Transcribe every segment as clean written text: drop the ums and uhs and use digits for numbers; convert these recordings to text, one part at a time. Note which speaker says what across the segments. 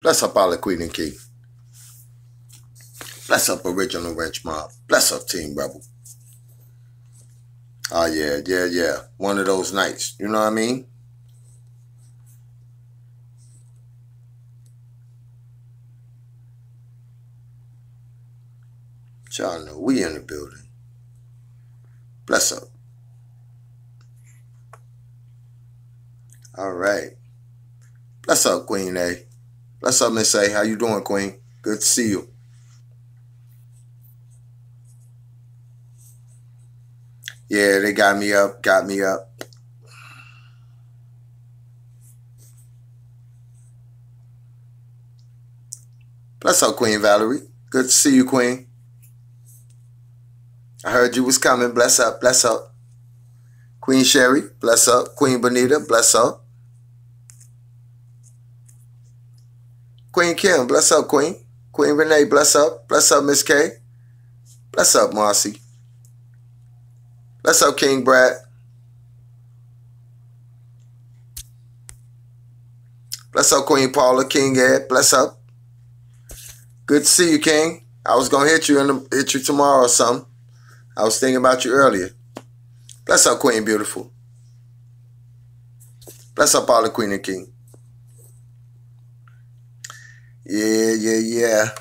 Speaker 1: Bless up all the Queen and King. Bless up Original Wrench Mob. Bless up Team Rebel. Oh, yeah. One of those nights. You know what I mean? Y'all know we in the building. Bless up. All right. Bless up, Queen A. Bless up, Miss A. How you doing, Queen? Good to see you. Yeah, they got me up. Bless up, Queen Valerie. Good to see you, Queen. I heard you was coming. Bless up. Queen Sherry, bless up. Queen Bonita, bless up. Queen Kim, bless up, Queen. Queen Renee, bless up. Bless up, Miss K. Bless up, Marcy. Bless up, King Brad. Bless up, Queen Paula. King Ed, bless up. Good to see you, King. I was gonna hit you tomorrow or something. I was thinking about you earlier. Bless up, Queen Beautiful. Bless up all the Queen and King. Yeah.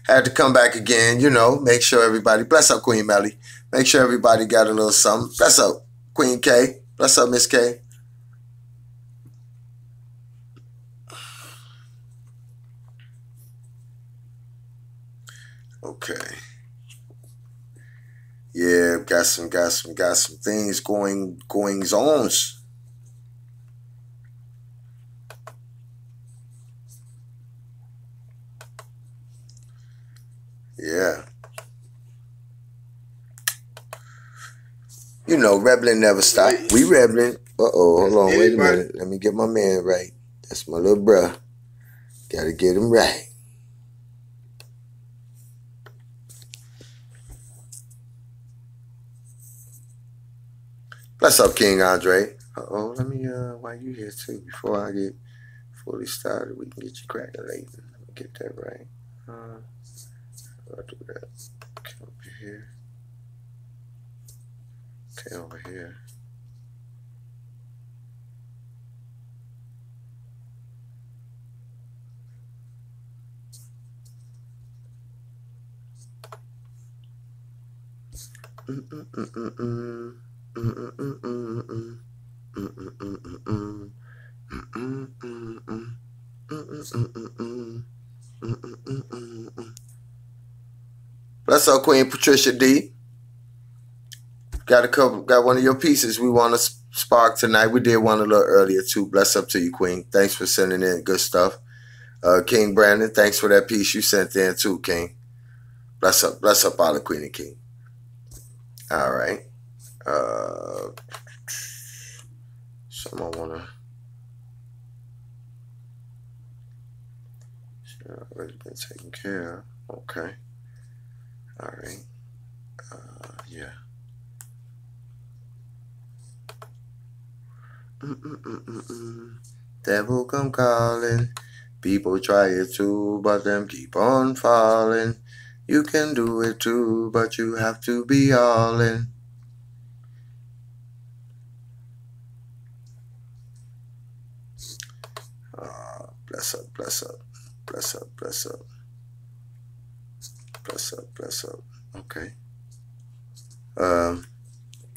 Speaker 1: Had to come back again, you know, make sure everybody, bless up Queen Melly. Make sure everybody got a little something. Bless up Queen K. Bless up Miss K. Okay. Yeah, got some things goings on. Yeah. You know, rebelling never stop. We rebelling. Hold on, wait a minute. Let me get my man right. That's my little bruh. Gotta get him right. Bless up, King Andre. Let me, while you here too, before I get fully started, we can get you cracking later. Let me get that right. I'll do that. Okay, over here. Okay, over here. Bless up, Queen Patricia D. Got one of your pieces we want to spark tonight. We did one a little earlier too. Bless up to you, Queen. Thanks for sending in good stuff. King Brandon, thanks for that piece you sent in too, King. Bless up all the Queen and King. All right. Someone wanna. Already been taken care of. Okay. All right. Yeah. Devil come calling. People try it too, but them keep on falling. You can do it too, but you have to be all in. Bless up. Okay.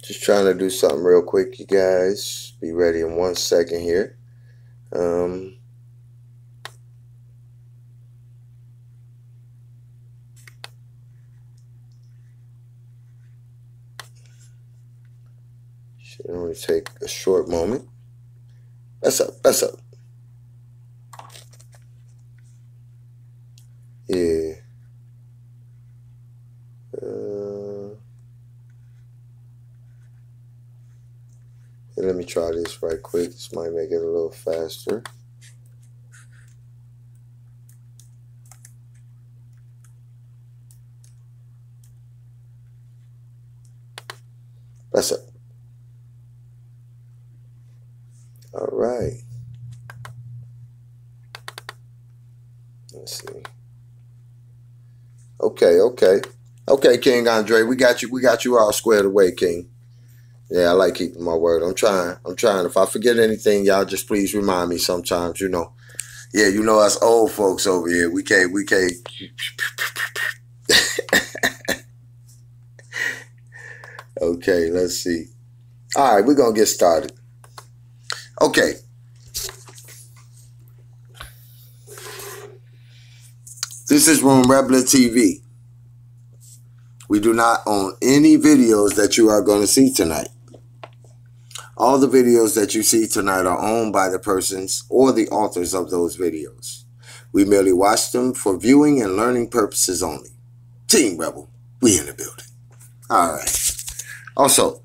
Speaker 1: Just trying to do something real quick, you guys. Be ready in 1 second here. Should only take a short moment. Bless up. Yeah. Let me try this right quick. This might make it a little faster. Bless up. All right. Let's see. Okay, King Andre, we got you all squared away, King. Yeah, I like keeping my word. I'm trying. If I forget anything, y'all just please remind me sometimes, Yeah, us old folks over here. We can't. Okay, let's see. All right, we're going to get started. Okay. This is Room Rebler TV. We do not own any videos that you are going to see tonight. All the videos that you see tonight are owned by the persons or the authors of those videos. We merely watch them for viewing and learning purposes only. Team Rebel, we in the building. All right. Also,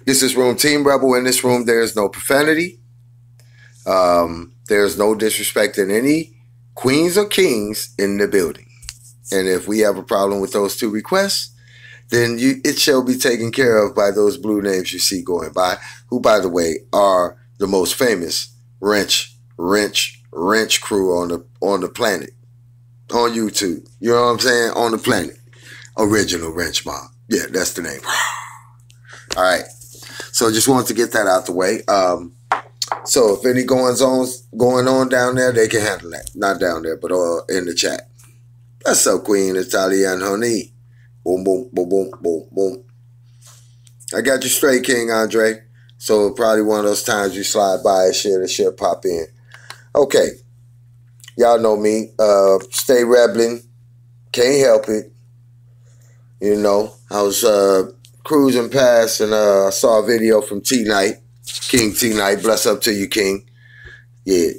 Speaker 1: this is Room Team Rebel. In this room, there is no profanity. There's no disrespecting any queens or kings in the building. And if we have a problem with those two requests, then it shall be taken care of by those blue names you see going by, who, by the way, are the most famous wrench crew on the planet, on YouTube. You know what I'm saying? On the planet. Original Wrench Mob. Yeah, that's the name. All right. So just wanted to get that out the way. So if any going on down there, they can handle that. Not down there, but in the chat. What's up, Queen Italian honey? Boom, boom, boom, boom, boom, boom. I got you straight, King Andre. So probably one of those times you slide by and shit pop in. Okay. Y'all know me. Stay rebelling. Can't help it. I was cruising past and I saw a video from T-Night. King T-Night. Bless up to you, King. Yeah,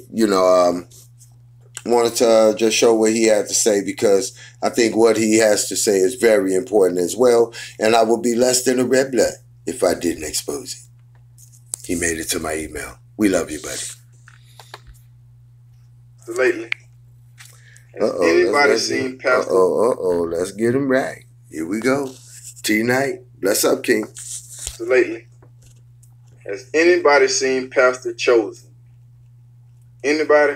Speaker 1: wanted to just show what he had to say because I think what he has to say is very important as well. And I would be less than a rebler if I didn't expose it. He made it to my email. We love you, buddy.
Speaker 2: Lately, has anybody seen Pastor?
Speaker 1: Let's get him right. Here we go. T-Night. Bless up, King.
Speaker 2: So lately, has anybody seen Pastor Chosen? Anybody?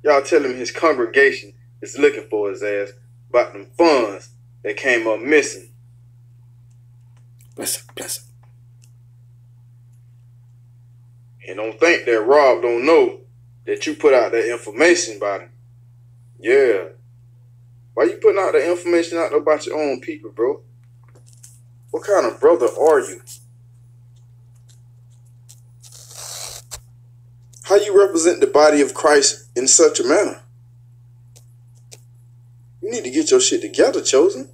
Speaker 2: Y'all tell him his congregation is looking for his ass about them funds that came up missing.
Speaker 1: Bless up.
Speaker 2: And don't think that Rob don't know that you put out that information about him. Yeah. Why you putting out that information out about your own people, bro? What kind of brother are you? How you represent the body of Christ in such a manner? You need to get your shit together, Chosen.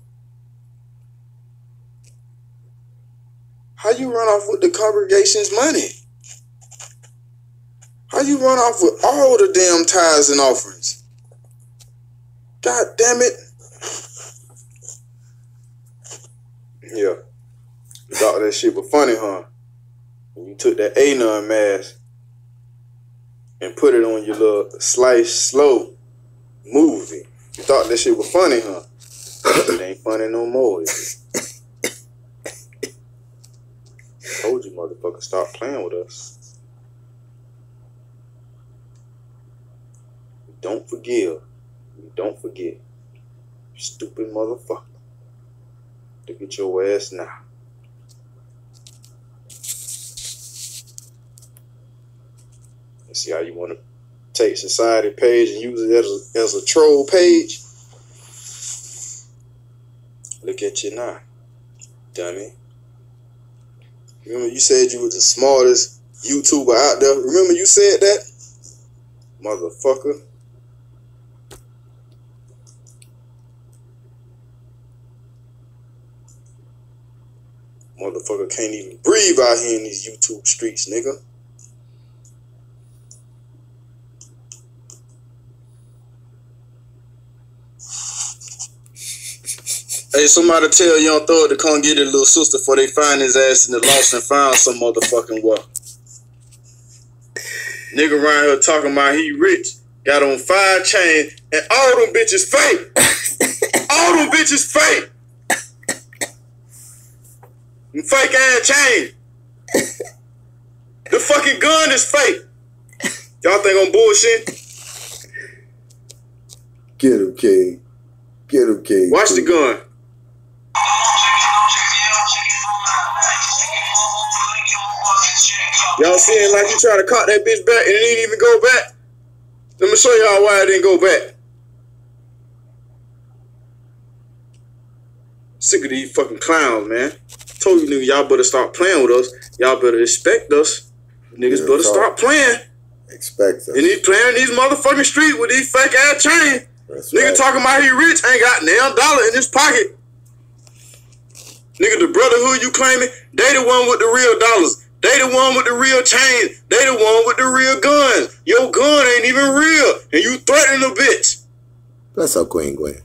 Speaker 2: How you run off with the congregation's money? How you run off with all the damn tithes and offerings? God damn it. Yeah. You thought that shit was funny, huh? When you took that Anon mask and put it on your little slice slow movie. You thought that shit was funny, huh? It ain't funny no more, is it? I told you, motherfucker, stop playing with us. Don't forgive. Don't forget. Stupid motherfucker. Look at your ass now. See how you want to take society page and use it as a troll page? Look at you now, dummy. Remember you said you was the smartest YouTuber out there? Remember you said that? Motherfucker. Motherfucker can't even breathe out here in these YouTube streets, nigga. Hey, somebody tell Young Thug to come get his little sister before they find his ass in the lost and found some motherfucking well. Nigga around here talking about he rich, got on 5 chains, and all them bitches fake. All them bitches fake. Them fake ass chains. The fucking gun is fake. Y'all think I'm bullshit?
Speaker 1: Get him, King. Get him, King.
Speaker 2: Watch the gun. Y'all seeing like he tried to caught that bitch back and it didn't even go back? Let me show y'all why it didn't go back. Sick of these fucking clowns, man. Told you niggas, y'all better stop playing with us. Y'all better expect us. Niggas better stop playing.
Speaker 1: Expect us.
Speaker 2: And he's playing in these motherfucking streets with these fake ass chains. Nigga
Speaker 1: right.
Speaker 2: talking about he rich, ain't got nail dollar in his pocket. Nigga, the brotherhood you claiming, they the one with the real dollars. They the one with the real chains. They the one with the real guns. Your gun ain't even real. And you threatening a bitch.
Speaker 1: Bless up, Queen Gwen.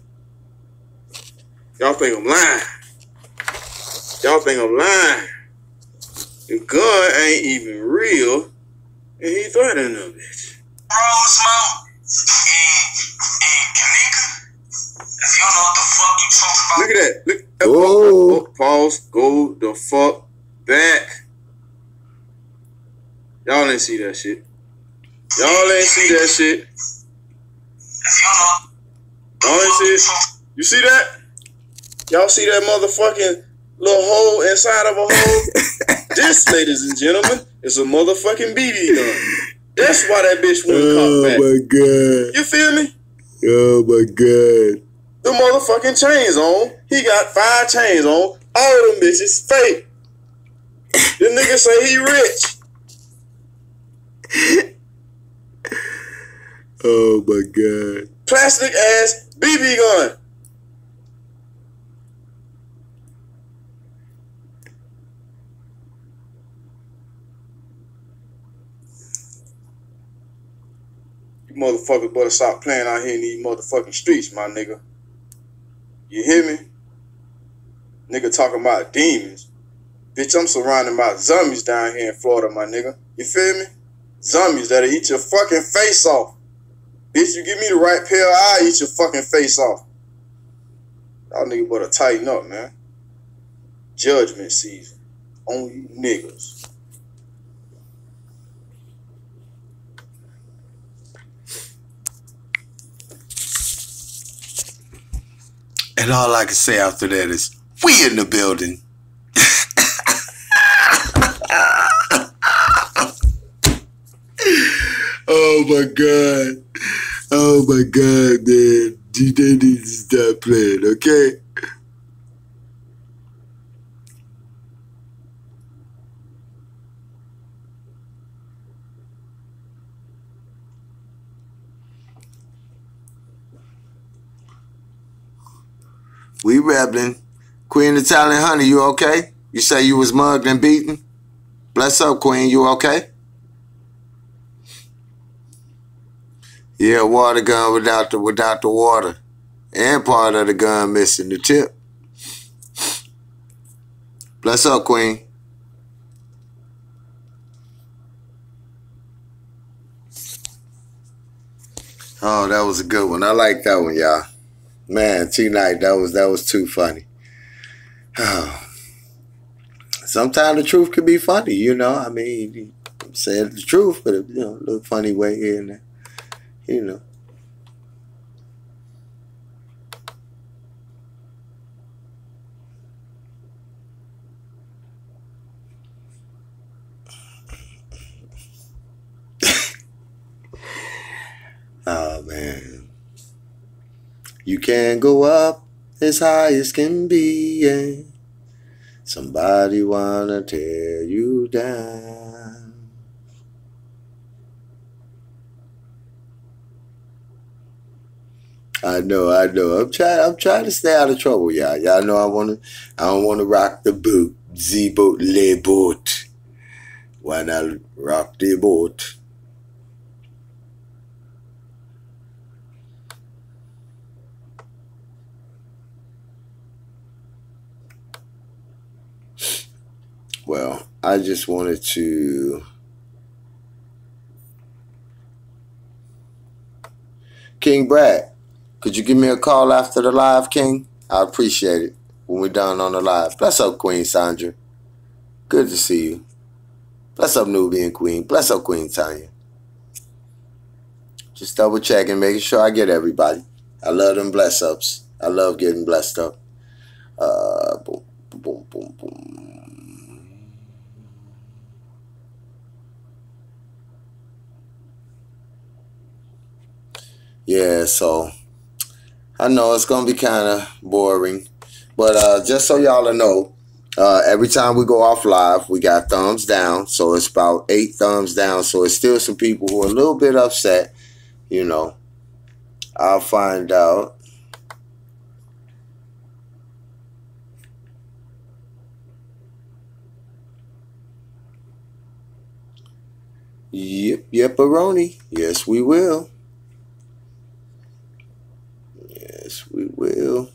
Speaker 2: Y'all think I'm lying. Y'all think I'm lying. The gun ain't even real. And he threatening a bitch. Look at that. Look. Oh, pause. Go the fuck back. Y'all ain't see that shit. Y'all ain't see that shit. Y'all ain't see it. You see that? Y'all see that motherfucking little hole inside of a hole? This, ladies and gentlemen, is a motherfucking BB gun. That's why that bitch wouldn't come back.
Speaker 1: Oh my God.
Speaker 2: You feel me?
Speaker 1: Oh my God.
Speaker 2: The motherfucking chains on. He got 5 chains on. All them bitches fake. The nigga say he rich.
Speaker 1: Oh my God.
Speaker 2: Plastic ass BB gun. You motherfuckers better stop playing out here in these motherfucking streets, my nigga. You hear me? Nigga talking about demons. Bitch, I'm surrounded by zombies down here in Florida, my nigga. You feel me? Zombies that'll eat your fucking face off. Bitch, you give me the right pill, I'll eat your fucking face off. Y'all niggas better tighten up, man. Judgment season on you niggas.
Speaker 1: And all I can say after that is, we in the building. Oh my God. Oh my God, man. They need to stop playing, okay? We rebelling. Queen Italian Honey, you okay? You say you was mugged and beaten? Bless up, Queen, you okay? Yeah, water gun without the water. And part of the gun missing, the tip. Bless up, Queen. Oh, that was a good one. I like that one, y'all. Man, T-Night, that was too funny. Oh. Sometimes the truth can be funny, you know. I mean, I'm saying the truth, but a little funny way here and there, you know. Oh man, you can go up as high as can be, and somebody wanna tear you down. I know. I'm trying to stay out of trouble, y'all. Y'all know I don't wanna rock the boat. The boat, le boat. Why not rock the boat? Well, I just wanted to... King Brad, could you give me a call after the live, King? I appreciate it when we're done on the live. Bless up, Queen Sandra. Good to see you. Bless up, Nubian Queen. Bless up, Queen Tanya. Just double checking, making sure I get everybody. I love them bless ups. I love getting blessed up. Boom, boom, boom, boom. Yeah, so I know it's gonna be kind of boring, but just so y'all know, every time we go off live, we got thumbs down. So it's about 8 thumbs down. So it's still some people who are a little bit upset. You know, I'll find out. Yep, yep-a-roni. Yes, we will. Yes, we will.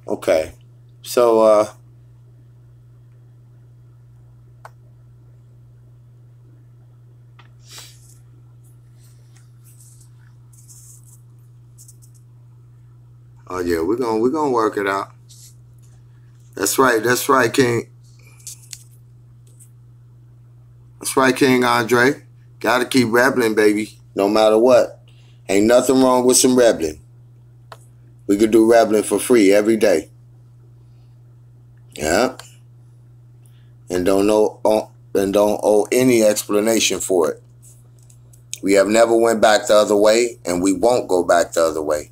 Speaker 1: Okay. So, oh yeah, we're gonna work it out. That's right, King. That's right, King Andre. Gotta keep rebelling, baby. No matter what. Ain't nothing wrong with some rebelling. We could do rebelling for free every day. Yeah. And don't owe any explanation for it. We have never went back the other way, and we won't go back the other way.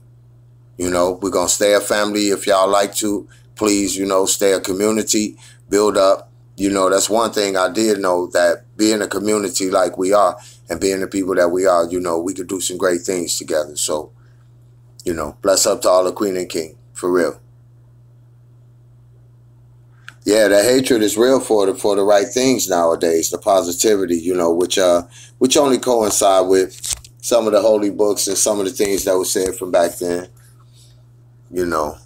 Speaker 1: You know, we're gonna stay a family if y'all like to. Please, stay a community, build up. That's one thing I did know, that being a community like we are and being the people that we are, we could do some great things together. So, bless up to all the Queen and King, for real. Yeah, the hatred is real for the right things nowadays. The positivity, which only coincide with some of the holy books and some of the things that were said from back then. You know.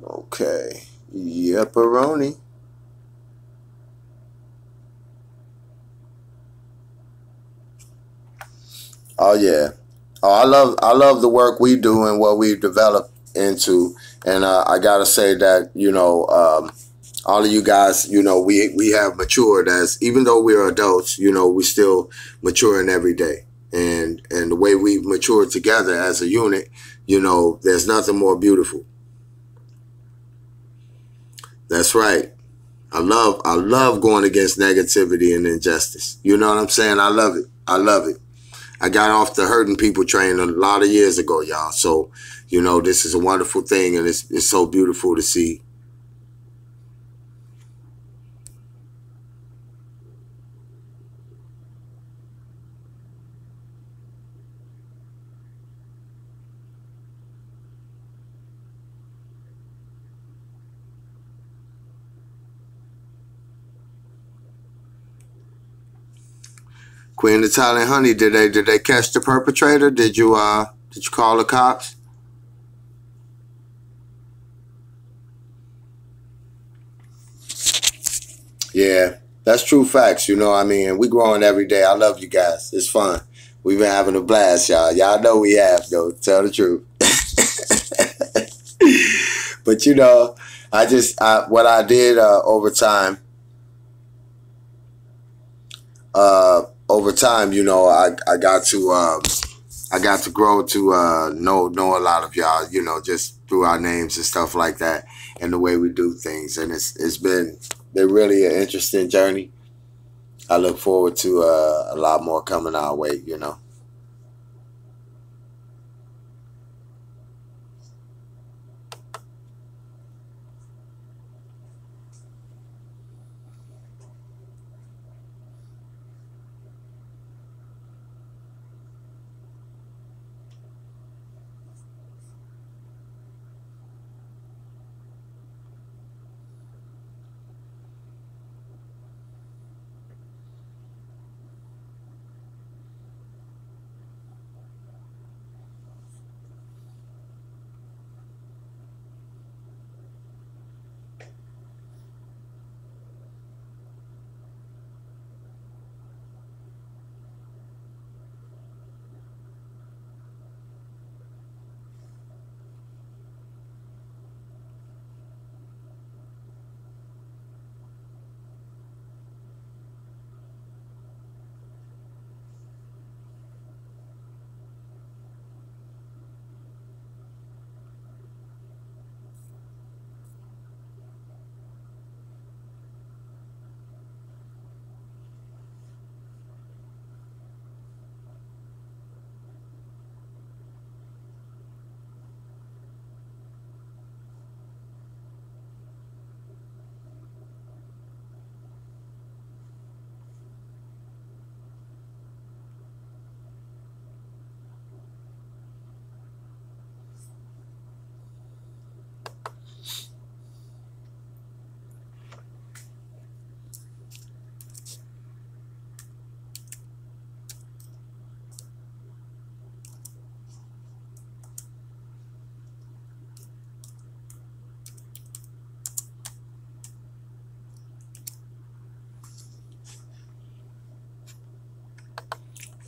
Speaker 1: Okay. Yep-a-roni. Oh yeah. Oh, I love the work we do and what we develop into, and I gotta say that all of you guys, we have matured, as even though we're adults, we still maturing every day, and the way we've matured together as a unit, there's nothing more beautiful. That's right. I love going against negativity and injustice. You know what I'm saying? I love it. I love it. I got off the hurting people train a lot of years ago, y'all. So, this is a wonderful thing, and it's so beautiful to see. Queen Italian Honey, did they catch the perpetrator? Did you call the cops? Yeah, that's true facts. I mean, we growing every day. I love you guys. It's fun. We've been having a blast, y'all. Y'all know we have, though. Tell the truth. But what I did over time, I got to grow to know a lot of y'all, just through our names and stuff like that, and the way we do things, and it's been really an interesting journey. I look forward to a lot more coming our way.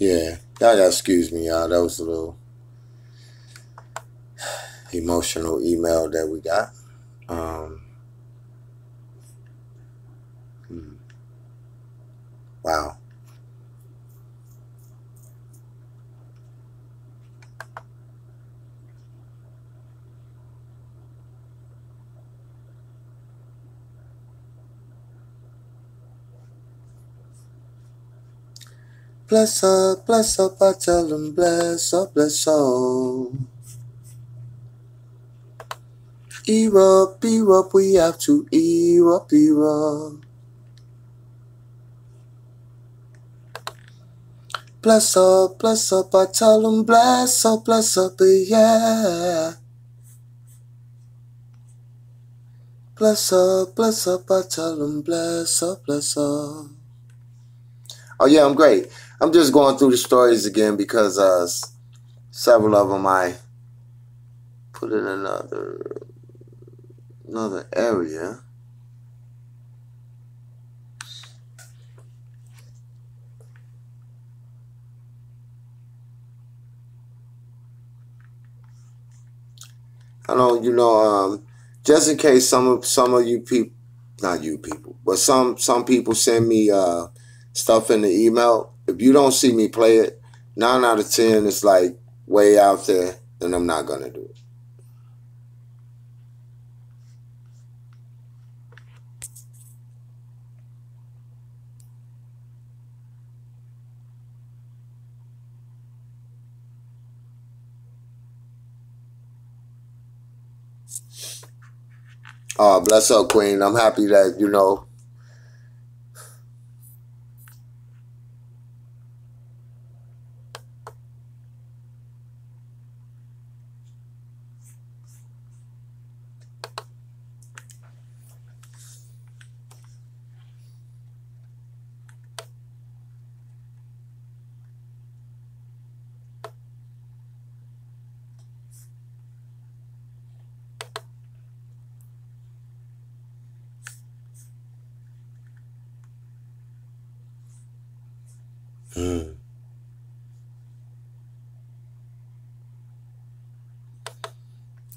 Speaker 1: Yeah, y'all gotta excuse me, y'all. That was a little emotional email that we got. Wow. Bless up, I tell them bless up, bless up. Erupt, we have to erupt. Bless up, I tell them bless up, yeah. Bless up, I tell them bless up. Oh yeah, I'm great. I'm just going through the stories again because several of them I put in another area. I know, just in case some of you people, not you people, but some people send me stuff in the email. If you don't see me play it, 9 out of 10 it's like way out there, then I'm not gonna do it. Oh, bless up, Queen. I'm happy that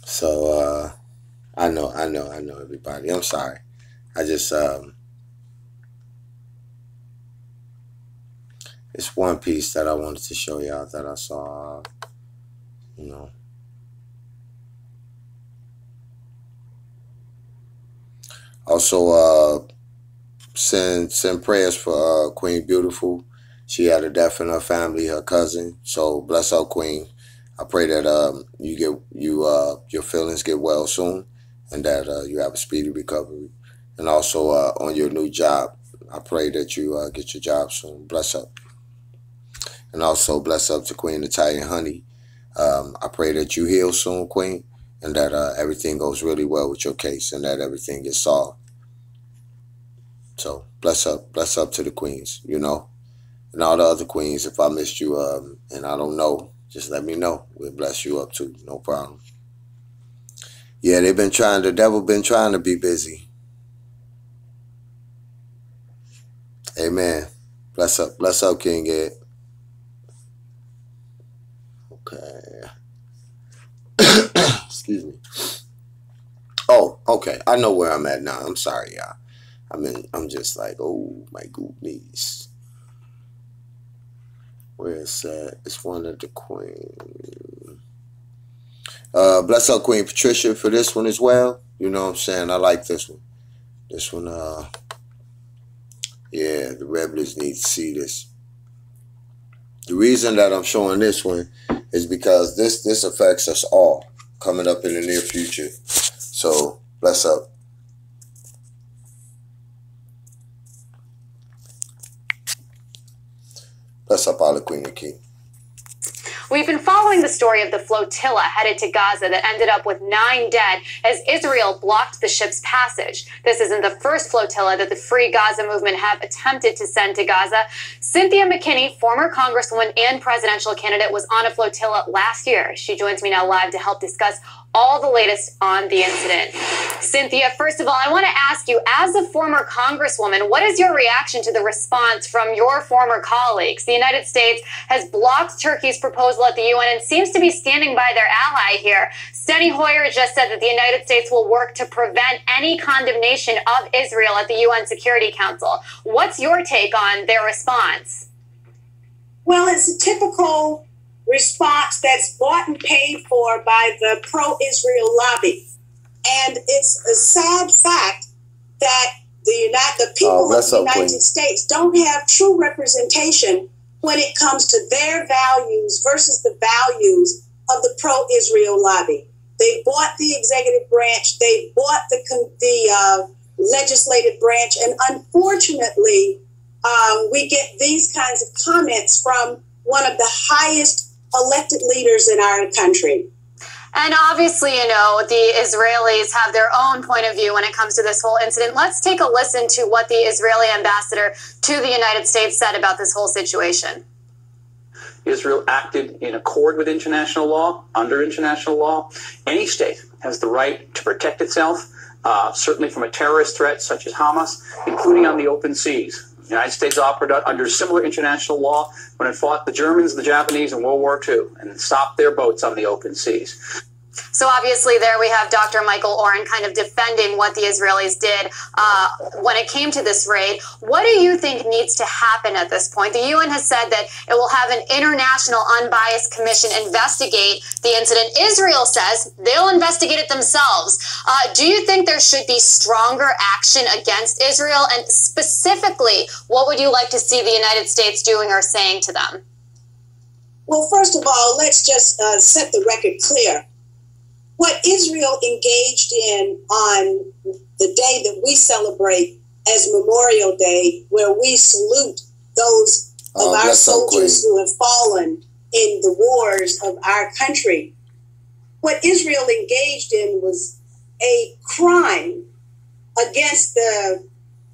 Speaker 1: So I know everybody. I'm sorry. I just it's one piece that I wanted to show y'all that I saw. Also, send prayers for Queen Beautiful. She had a death in her family, her cousin. So bless her, Queen. I pray that your feelings get well soon, and that you have a speedy recovery. And also on your new job, I pray that you get your job soon. Bless up. And also bless up to Queen Italian Honey. I pray that you heal soon, Queen, and that everything goes really well with your case, and that everything gets solved. So bless up to the queens, and all the other queens. If I missed you, and I don't know, just let me know. We'll bless you up too, no problem. Yeah, the devil been trying to be busy. Amen. Bless up, King Ed. Okay. Excuse me. Oh, okay. I know where I'm at now. I'm sorry, y'all. I'm just like, oh my goodness. Where is that? It's one of the queens. Bless up Queen Patricia for this one as well. You know what I'm saying? I like this one. This one, yeah, the rebels need to see this. The reason that I'm showing this one is because this affects us all coming up in the near future. So, bless up. Bless up all the Queen and King.
Speaker 3: We've been following the story of the flotilla headed to Gaza that ended up with 9 dead as Israel blocked the ship's passage. This isn't the first flotilla that the Free Gaza movement have attempted to send to Gaza. Cynthia McKinney, former congresswoman and presidential candidate, was on a flotilla last year. She joins me now live to help discuss all the latest on the incident. Cynthia, first of all, I want to ask you, as a former Congresswoman, what is your reaction to the response from your former colleagues? The United States has blocked Turkey's proposal at the UN and seems to be standing by their ally here. Steny Hoyer just said that the United States will work to prevent any condemnation of Israel at the UN Security Council. What's your take on their response?
Speaker 4: Well, it's a typical response that's bought and paid for by the pro-Israel lobby. And it's a sad fact that the people of the United States don't have true representation when it comes to their values versus the values of the pro-Israel lobby. They bought the executive branch, they bought the legislative branch, and unfortunately, we get these kinds of comments from one of the highest elected leaders in our country.
Speaker 3: And obviously, you know, the Israelis have their own point of view when it comes to this whole incident. Let's take a listen to what the Israeli ambassador to the United States said about this whole situation.
Speaker 5: Israel acted in accord with international law, under international law. Any state has the right to protect itself, certainly from a terrorist threat such as Hamas, including on the open seas. The United States operated under similar international law when it fought the Germans and the Japanese in World War II and stopped their boats on the open seas.
Speaker 3: So obviously there we have Dr. Michael Oren kind of defending what the Israelis did when it came to this raid. What do you think needs to happen at this point? The UN has said that it will have an international unbiased commission investigate the incident. Israel says they'll investigate it themselves. Do you think there should be stronger action against Israel? And specifically, what would you like to see the United States doing or saying to them?
Speaker 4: Well, first of all, let's just set the record clear. What Israel engaged in on the day that we celebrate as Memorial Day, where we salute those of our soldiers who have fallen in the wars of our country, what Israel engaged in was a crime against the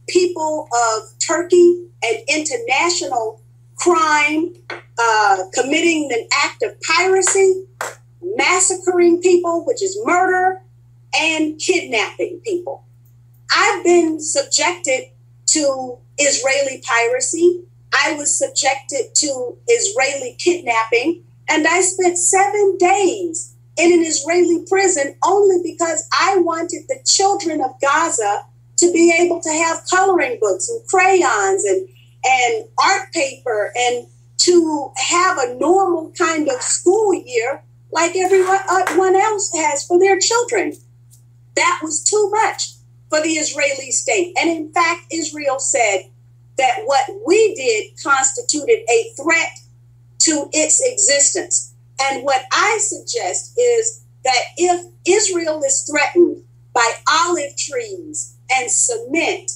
Speaker 4: people of Turkey, an international crime, committing an act of piracy, massacring people, which is murder, and kidnapping people. I've been subjected to Israeli piracy. I was subjected to Israeli kidnapping, and I spent 7 days in an Israeli prison only because I wanted the children of Gaza to be able to have coloring books and crayons and art paper and to have a normal kind of school year like everyone else has for their children. That was too much for the Israeli state. And in fact, Israel said that what we did constituted a threat to its existence. And what I suggest is that if Israel is threatened by olive trees and cement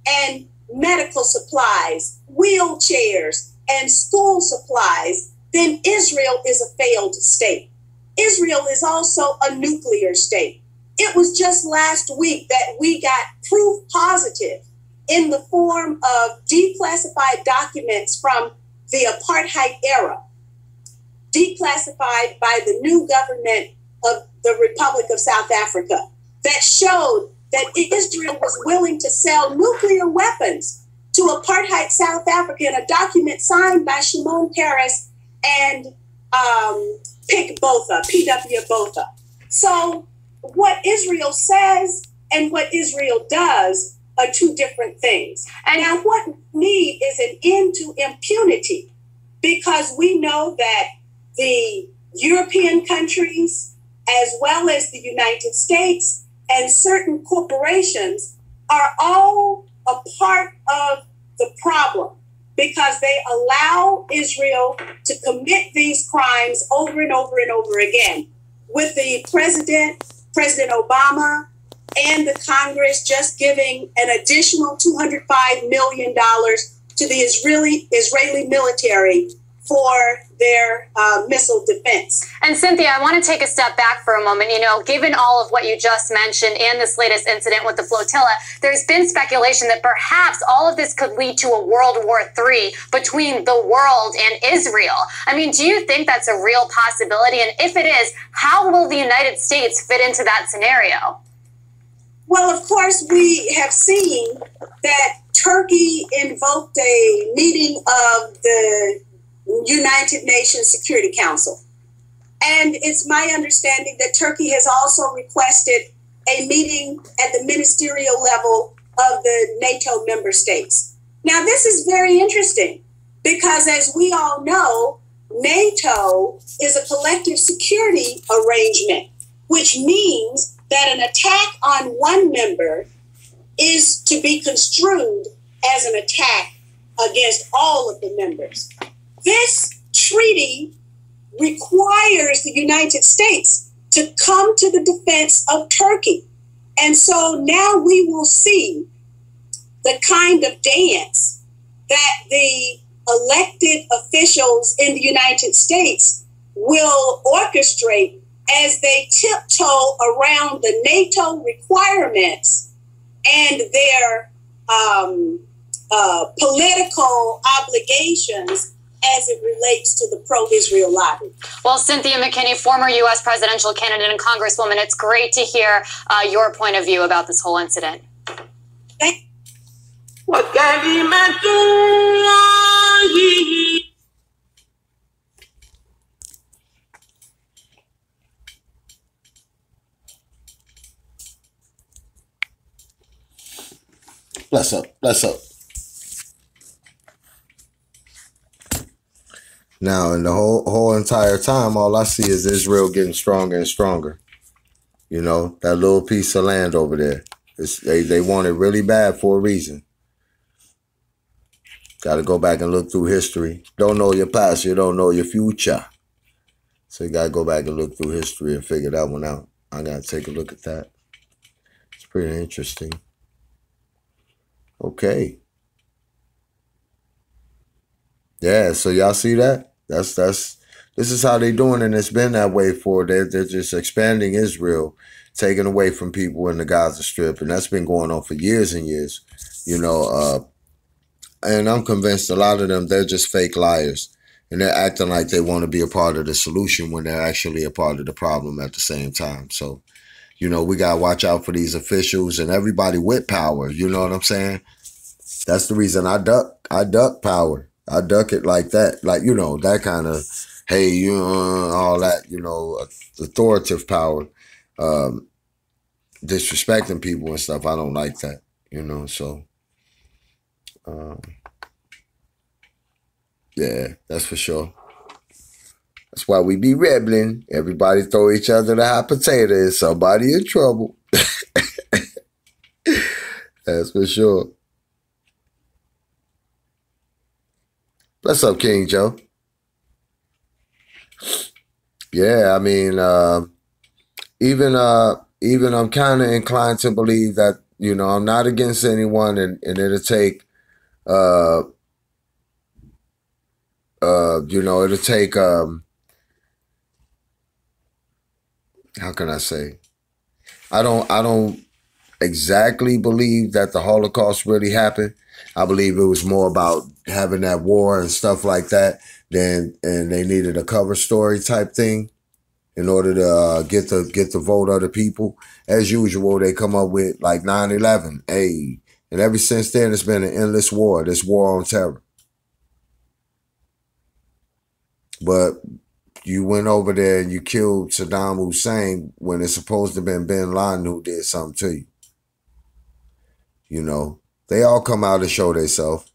Speaker 4: and medical supplies, wheelchairs and school supplies, then Israel is a failed state. Israel is also a nuclear state. It was just last week that we got proof positive in the form of declassified documents from the apartheid era, declassified by the new government of the Republic of South Africa, that showed that Israel was willing to sell nuclear weapons to apartheid South Africa in a document signed by Shimon Peres and P.W. Botha. So what Israel says and what Israel does are two different things. And now what we need is an end to impunity, because we know that the European countries, as well as the United States and certain corporations, are all a part of the problem, because they allow Israel to commit these crimes over and over and over again. With the President Obama, and the Congress just giving an additional $205 million to the Israeli military for their missile defense.
Speaker 3: And Cynthia, I want to take a step back for a moment. You know, given all of what you just mentioned and this latest incident with the flotilla, there's been speculation that perhaps all of this could lead to a World War III between the world and Israel. I mean, do you think that's a real possibility? And if it is, how will the United States fit into that scenario?
Speaker 4: Well, of course, we have seen that Turkey invoked a meeting of the United Nations Security Council. And it's my understanding that Turkey has also requested a meeting at the ministerial level of the NATO member states. Now, this is very interesting because, as we all know, NATO is a collective security arrangement, which means that an attack on one member is to be construed as an attack against all of the members. This treaty requires the United States to come to the defense of Turkey. And so now we will see the kind of dance that the elected officials in the United States will orchestrate as they tiptoe around the NATO requirements and their political obligations as it relates to the pro-Israel lobby.
Speaker 3: Well, Cynthia McKinney, former U.S. presidential candidate and congresswoman, it's great to hear your point of view about this whole incident.
Speaker 1: Bless up, bless up. Now, in the whole entire time, all I see is Israel getting stronger and stronger. You know, that little piece of land over there. They want it really bad for a reason. Got to go back and look through history. Don't know your past, you don't know your future. So you got to go back and look through history and figure that one out. I got to take a look at that. It's pretty interesting. Okay. Yeah, so y'all see that? This is how they doing, and it's been that way they're just expanding Israel, taking away from people in the Gaza Strip, and that's been going on for years and years. You know, and I'm convinced a lot of them, they're just fake liars, and they're acting like they want to be a part of the solution when they're actually a part of the problem at the same time. So, you know, we gotta watch out for these officials and everybody with power. You know what I'm saying? That's the reason I duck power. I duck it like that, like, you know, that kind of, hey, you all that, you know, authoritative power, disrespecting people and stuff. I don't like that, you know. So, yeah, that's for sure. That's why we be rebelling. Everybody throw each other the hot potato and somebody in trouble. That's for sure. What's up, King Joe? Yeah, I mean, even I'm kind of inclined to believe that, you know, I'm not against anyone, and it'll take, you know, it'll take, how can I say? I don't exactly believe that the Holocaust really happened. I believe it was more about having that war and stuff like that, and they needed a cover story type thing in order to get the vote of the people. As usual, they come up with like 9/11, hey, and ever since then it's been an endless war. This war on terror. But you went over there and you killed Saddam Hussein when it's supposed to have been bin Laden who did something to you. You know, they all come out to show themselves.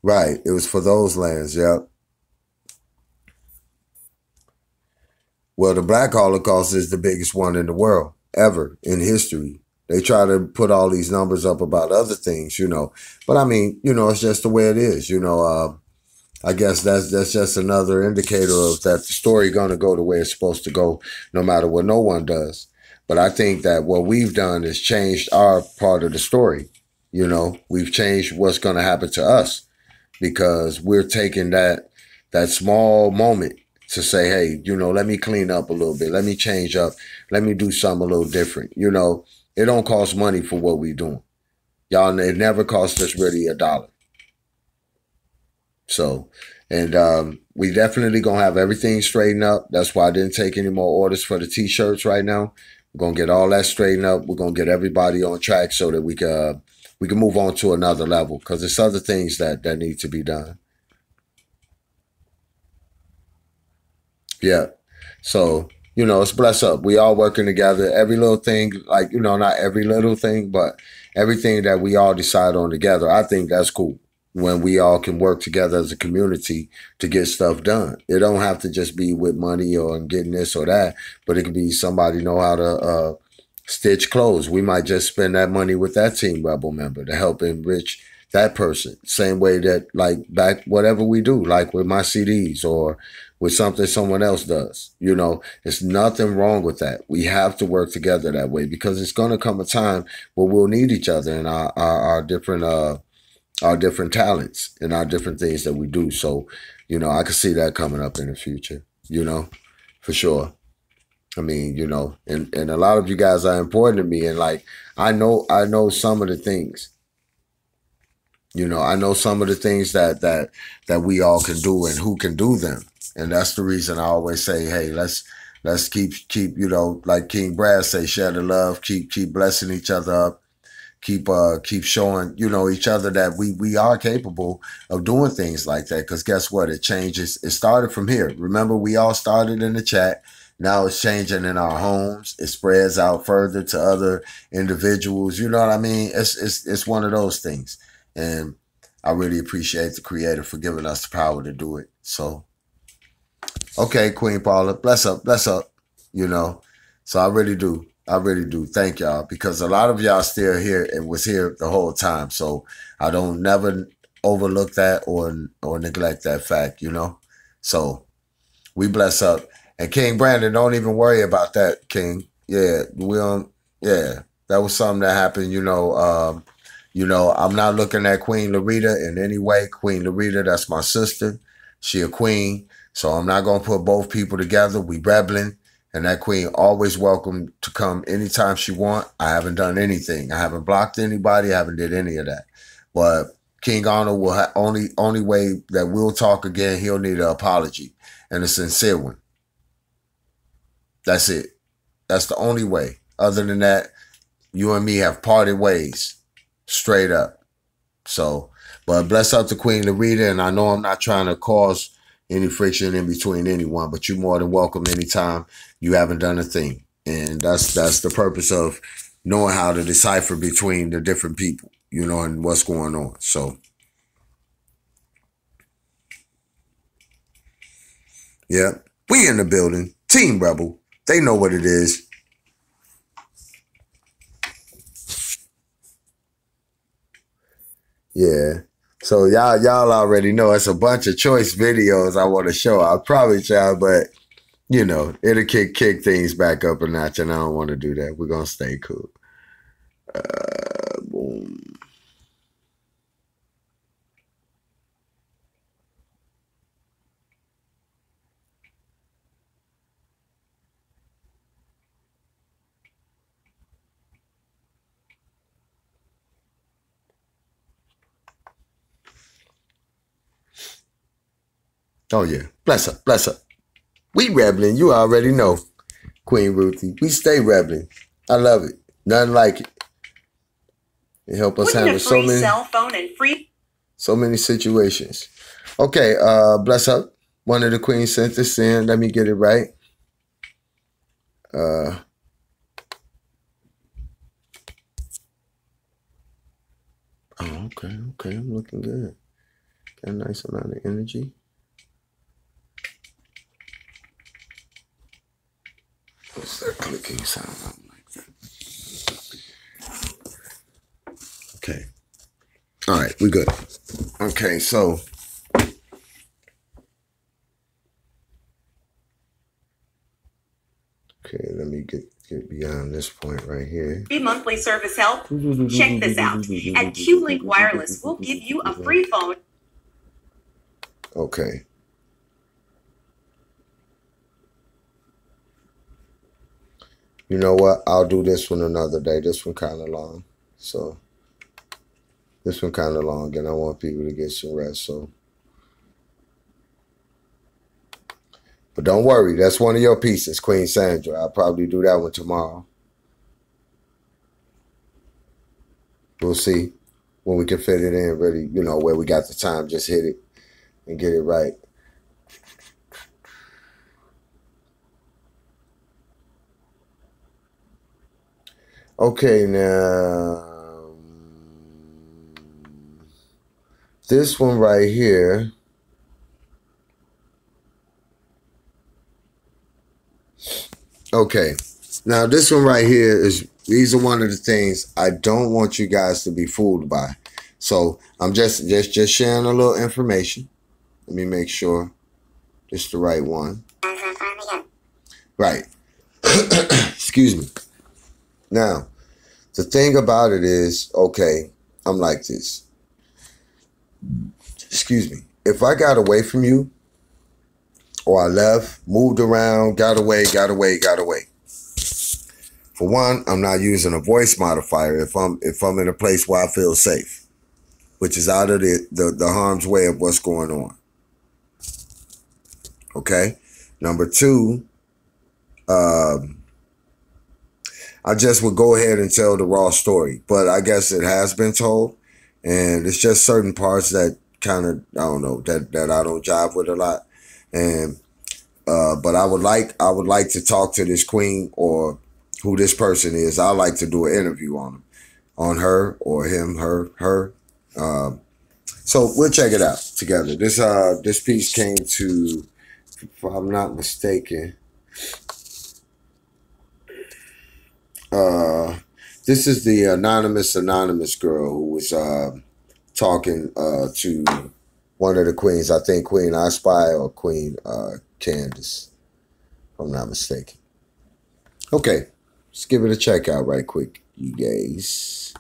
Speaker 1: Right, it was for those lands, yep. Well, the Black Holocaust is the biggest one in the world, ever, in history. They try to put all these numbers up about other things, you know. But I mean, you know, it's just the way it is, you know. I guess that's just another indicator of that the story gonna go the way it's supposed to go, no matter what no one does. But I think that what we've done is changed our part of the story. You know, we've changed what's gonna happen to us. because we're taking that small moment to say, hey, let me clean up a little bit. Let me change up. Let me do something a little different. It don't cost money for what we're doing. Y'all, it never cost us really $1. So, and we definitely going to have everything straightened up. That's why I didn't take any more orders for the T-shirts right now. We're going to get all that straightened up. We're going to get everybody on track so that we can move on to another level, because there's other things that need to be done. Yeah. So, it's bless up. We all working together. Every little thing, like, not every little thing, but everything that we all decide on together. I think that's cool when we all can work together as a community to get stuff done. It don't have to just be with money or getting this or that, but it could be somebody know how to stitch clothes. We might just spend that money with that Team Rebel member to help enrich that person. Same way that, like, back whatever we do, like with my CDs or with something someone else does. There's nothing wrong with that. We have to work together that way, because it's going to come a time where we'll need each other and our different talents and our different things that we do. So, I could see that coming up in the future, for sure. I mean, and a lot of you guys are important to me. And like, I know some of the things, I know some of the things that we all can do and who can do them. And that's the reason I always say, hey, let's keep, like King Brad say, share the love, keep blessing each other up, keep showing, each other that we are capable of doing things like that. Because guess what? It changes. It started from here. Remember, we all started in the chat. Now it's changing in our homes. It spreads out further to other individuals. You know what I mean? It's one of those things. And I really appreciate the Creator for giving us the power to do it. So, okay, Queen Paula, bless up. So I really do. Thank y'all, because a lot of y'all still here and was here the whole time. So I don't never overlook that or neglect that fact, So we bless up. And King Brandon, don't even worry about that, King. Yeah, that was something that happened, I'm not looking at Queen Larita in any way. Queen Larita, that's my sister. She a queen. So I'm not going to put both people together. We rebelling. And that queen always welcome to come anytime she want. I haven't done anything. I haven't blocked anybody. I haven't did any of that. But King Arnold will only way that we'll talk again, he'll need an apology, and a sincere one. That's it. That's the only way. Other than that, you and me have parted ways. Straight up. So, but bless up to Queen Larita, and I know I'm not trying to cause any friction in between anyone, but you're more than welcome anytime. You haven't done a thing. And that's the purpose of knowing how to decipher between the different people, and what's going on. So, yeah, we in the building. Team Rebel. They know what it is. Yeah. So y'all already know it's a bunch of choice videos I want to show. I'll probably try, but it'll kick things back up a notch, and I don't want to do that. We're gonna stay cool. Boom. Oh, yeah. Bless up. We rebelling. You already know, Queen Ruthie. We stay rebelling. I love it. Nothing like it. It help us handle so many cell phone and free so many situations. Okay, bless up. One of the queens sent this in. Let me get it right. Okay. I'm looking good. Got a nice amount of energy. What's that clicking sound like that? Okay. All right, we good. Okay, so let me get beyond this point right here.
Speaker 6: Free monthly service help. Check this out. At Q-Link Wireless, we'll give you a free phone.
Speaker 1: Okay. You know what? I'll do this one another day. This one kind of long. So, this one kind of long, and I want people to get some rest. So, but don't worry. That's one of your pieces, Queen Sandra. I'll probably do that one tomorrow. We'll see when we can fit it in, really, you know, where we got the time. Just hit it and get it right. Okay, now, this one right here. Okay, now this one right here these are one of the things I don't want you guys to be fooled by. So I'm just sharing a little information. Let me make sure it's the right one. Right. Excuse me. Now, the thing about it is, okay, I'm like this. Excuse me. If I got away from you, or I left, moved around, got away. For one, I'm not using a voice modifier if I'm in a place where I feel safe, which is out of the harm's way of what's going on. Okay? Number two, I just would go ahead and tell the raw story. But I guess it has been told. And it's just certain parts that kind of, I don't know, that I don't jive with a lot. And but I would like to talk to this queen or who this person is. I like to do an interview on him, on her or him, her. So we'll check it out together. This piece came to, if I'm not mistaken, this is the anonymous girl who was talking to one of the queens. I think Queen I Spy or Queen Candace, if I'm not mistaken. Okay, let's give it a check out right quick, you guys.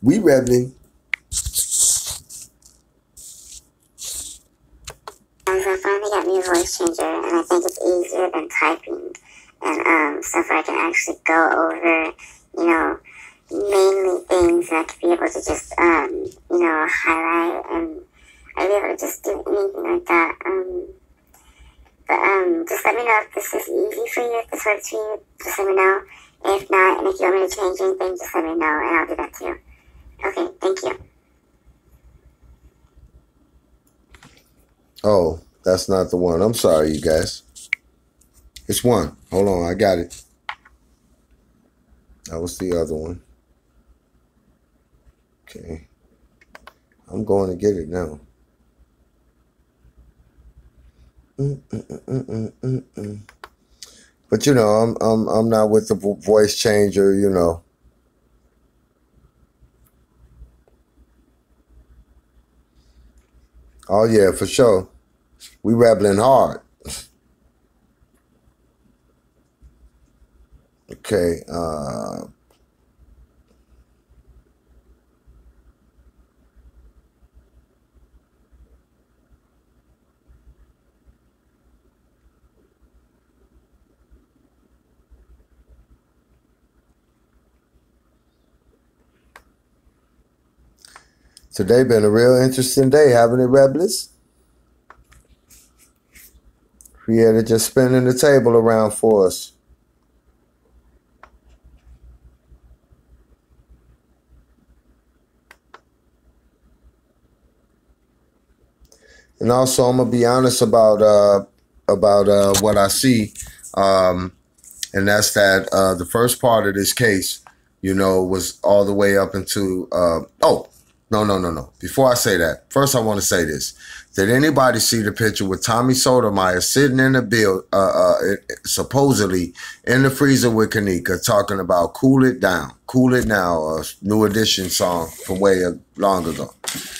Speaker 1: We rebelling.
Speaker 6: I finally got me a voice changer, and I think it's easier than typing, and stuff where I can actually go over, you know, mainly things that I could be able to just, you know, highlight, and I'd be able to just do anything like that. But just let me know if this is easy for you, if this works for you. Just let me know. If not, and if you want me to change anything, just let me know, and I'll do that too. Okay, thank you.
Speaker 1: Oh, that's not the one. I'm sorry, you guys. It's one. Hold on, I got it. That was the other one. Okay. I'm going to get it now. But you know, I'm not with the voice changer, you know. Oh yeah, for sure. We rebelling hard. Okay, today been a real interesting day, haven't it, Rebels? Creator just spinning the table around for us. And also, I'm gonna be honest about what I see, and that's that the first part of this case, you know, was all the way up into. Oh, no. Before I say that, first I want to say this: did anybody see the picture with Tommy Sotomayor sitting in the supposedly in the freezer with Kanika, talking about "Cool It Down"? "Cool It Now," a New Edition song from way long ago.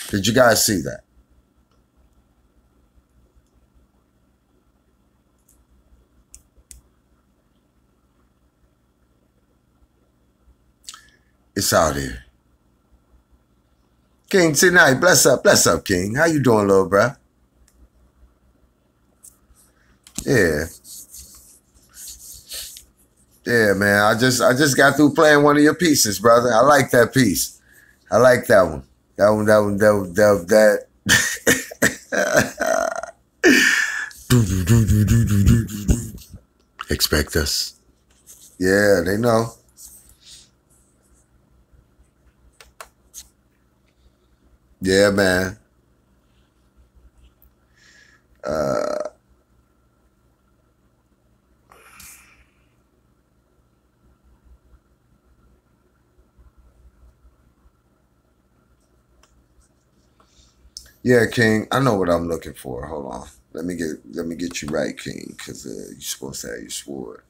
Speaker 1: Did you guys see that? It's out here. King tonight, bless up, King. How you doing, little bruh? Yeah. Yeah, man. I just got through playing one of your pieces, brother. I like that piece. I like that one. That. Expect us. Yeah, they know. Yeah, man. Yeah, King. I know what I'm looking for. Hold on. Let me get you right, King, because you're supposed to have your sword.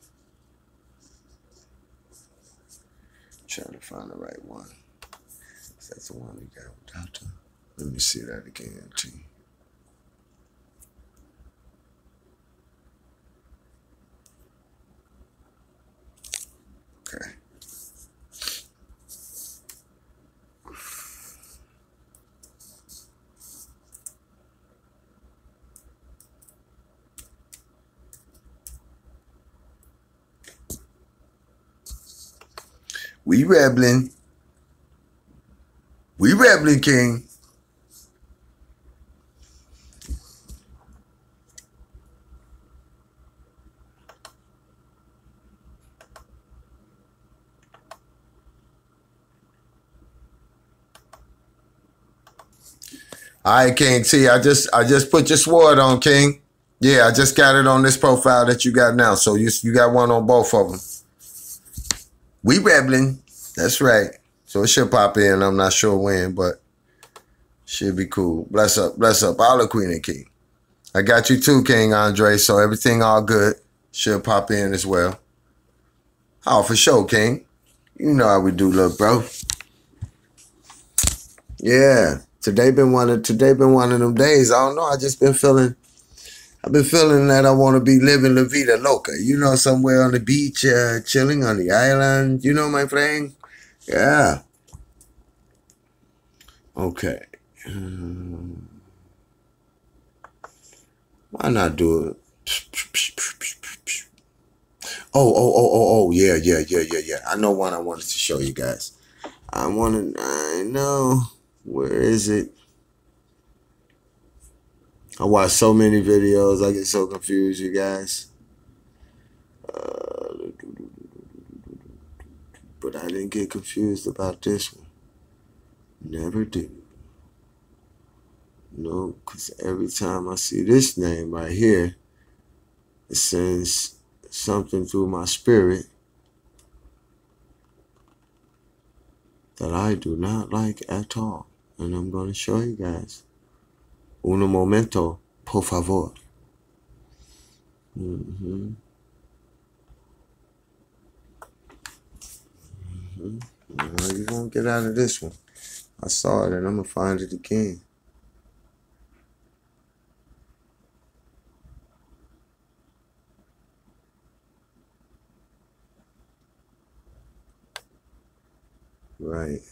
Speaker 1: Trying to find the right one. That's the one we got without the. Let me see that again, T. Okay. We rebelling. We rebelling, King. All right, King T. I just put your sword on, King. Yeah, I just got it on this profile that you got now. So you got one on both of them. We rebelling. That's right. So it should pop in. I'm not sure when, but should be cool. Bless up. Bless up. All the Queen and King. I got you too, King Andre. So everything all good. Should pop in as well. Oh, for sure, King. You know how we do, little bro. Yeah. Today been one of them days. I don't know. I've been feeling that I want to be living La Vida Loca. You know, somewhere on the beach, chilling on the island. You know, my friend? Yeah. Okay. Why not do it? Oh, yeah. I know one I wanted to show you guys. I know. Where is it? I watch so many videos. I get so confused, you guys. But I didn't get confused about this one. Never do. No, because every time I see this name right here, it sends something through my spirit that I do not like at all. And I'm going to show you guys. Un momento, por favor. Well, you won't get out of this one. I saw it and I'm going to find it again. Right.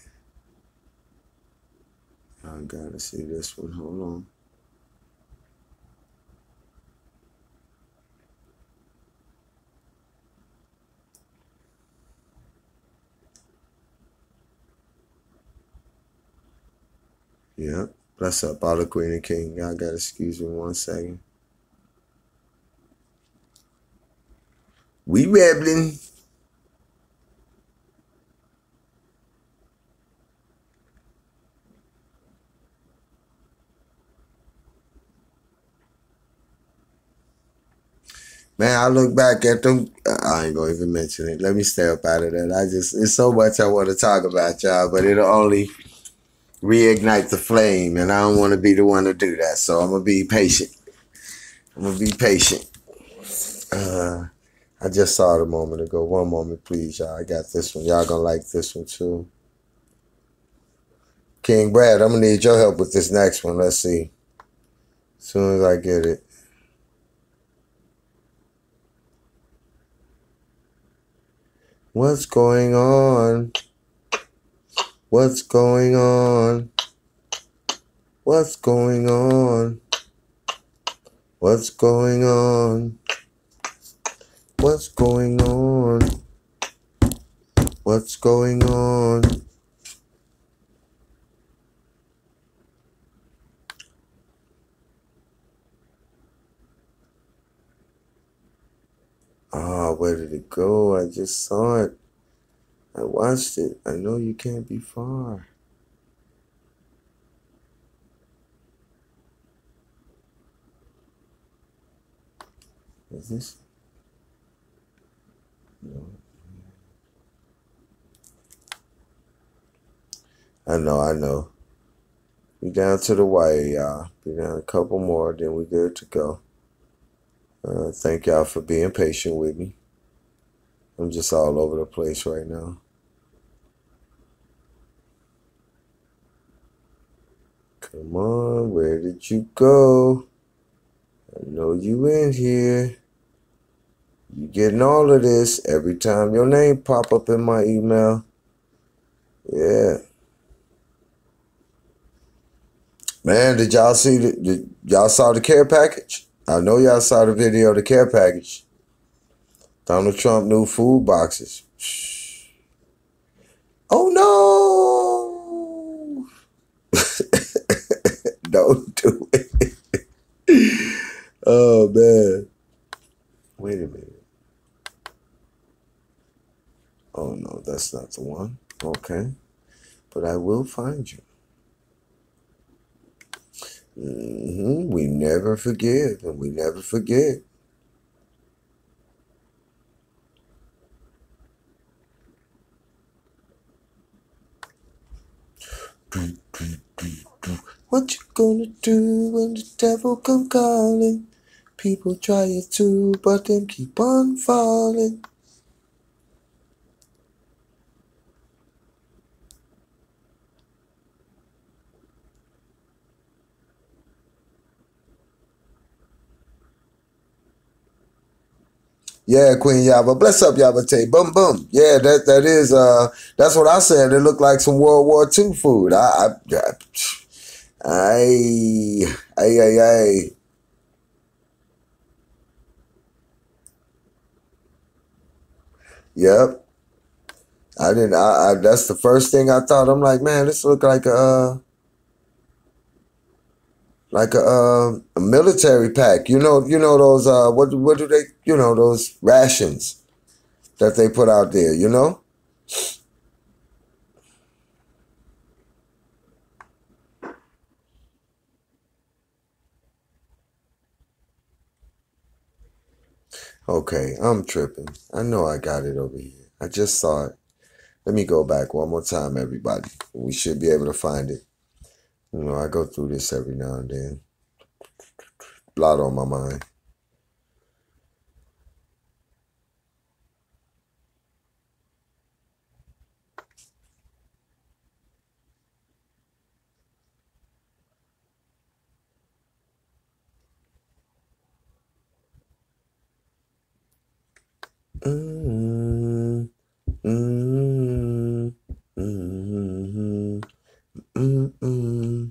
Speaker 1: I gotta see this one. Hold on. Yep. Bless up, all the Queen and King. Y'all gotta excuse me 1 second. We rebelling. Man, I look back at them. I ain't gonna even mention it. Let me stay up out of that. It's so much I want to talk about, y'all, but it'll only reignite the flame, and I don't want to be the one to do that. So I'm gonna be patient. I just saw it a moment ago. One moment, please, y'all. I got this one. Y'all gonna like this one too. King Brad, I'm gonna need your help with this next one. Let's see. As soon as I get it. What's going on? What's going on? What's going on? What's going on? What's going on? What's going on? Ah, where did it go? I just saw it. I watched it. I know you can't be far. Is this? No. I know. We down to the wire, y'all. Be down a couple more, then we good to go. Thank y'all for being patient with me. I'm just all over the place right now. Come on, where did you go? I know you in here. You getting all of this every time your name pop up in my email. Yeah. Man, did y'all see y'all saw the care package? I know y'all saw the video of the care package. Donald Trump new food boxes. Oh no! Don't do it. Oh man. Wait a minute. Oh no, that's not the one. Okay. But I will find you. We never forgive and we never forget. What you gonna do when the devil come calling? People try it too, but them keep on falling. Yeah, Queen Yaba. Bless up, Yaba Tay. Boom, boom. Yeah, that is that's what I said. It looked like some World War II food. Ay. Yep. I didn't. That's the first thing I thought. I'm like, man, this look like a military pack. You know those what do they? You know those rations that they put out there. You know. Okay, I'm tripping. I know I got it over here. I just saw it. Let me go back one more time, everybody. We should be able to find it. You know, I go through this every now and then. Lot on my mind. Mm-hmm. Mm-hmm. Mm-hmm. Mm-hmm.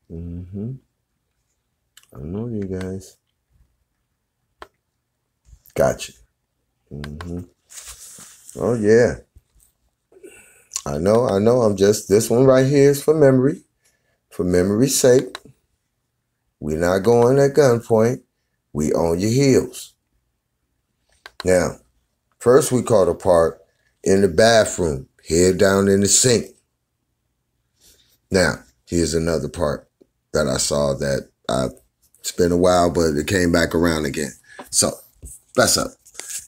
Speaker 1: Mm-hmm. I know you guys. Gotcha. Mm-hmm. Oh yeah. I know. I'm just, this one right here is for memory. For memory's sake. We're not going at gunpoint. We on your heels. Now, first we caught a part in the bathroom, head down in the sink. Now, here's another part that I saw that it's been a while, but it came back around again. So, bless up.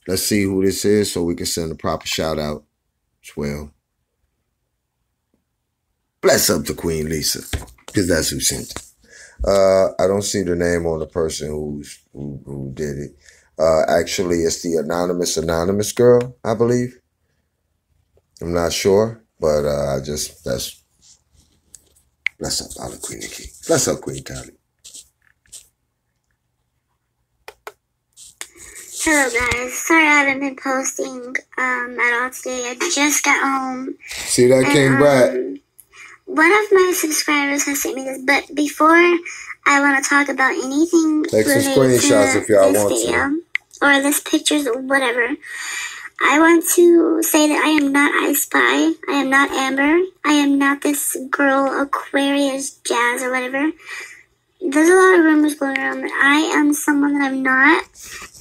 Speaker 1: Let's see who this is so we can send a proper shout out as well. Bless up to Queen Lisa, because that's who sent it. I don't see the name on the person who did it. Actually, it's the anonymous girl, I believe. I'm not sure, but that's bless up all the Queen and King. Bless up Queen Kylie.
Speaker 6: Hello guys, sorry I haven't been posting at all today. I just got home.
Speaker 1: See that, King Brad?
Speaker 6: One of my subscribers has sent me this, but before I want to talk about anything
Speaker 1: take some
Speaker 6: related
Speaker 1: screenshots
Speaker 6: to
Speaker 1: if y'all
Speaker 6: this
Speaker 1: want
Speaker 6: video,
Speaker 1: to,
Speaker 6: or this pictures or whatever, I want to say that I am not I Spy. I am not Amber. I am not this girl Aquarius Jazz or whatever. There's a lot of rumors going around that I am someone that I'm not,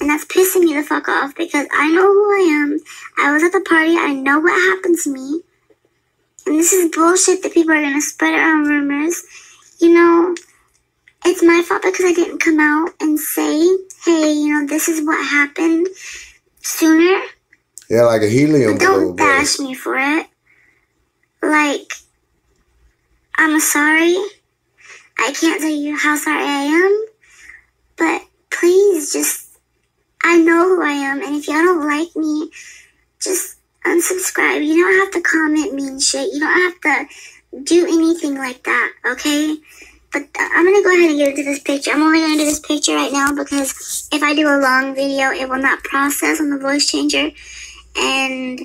Speaker 6: and that's pissing me the fuck off because I know who I am. I was at the party. I know what happened to me. And this is bullshit that people are going to spread around rumors. You know, it's my fault because I didn't come out and say, hey, you know, this is what happened sooner.
Speaker 1: Yeah, like a helium balloon.
Speaker 6: Don't bash me for it. Like, I'm sorry. I can't tell you how sorry I am. But please just, I know who I am. And if y'all don't like me, just unsubscribe. You don't have to comment mean shit. You don't have to do anything like that, okay? But I'm going to go ahead and get into this picture. I'm only going to do this picture right now because if I do a long video, it will not process on the voice changer. And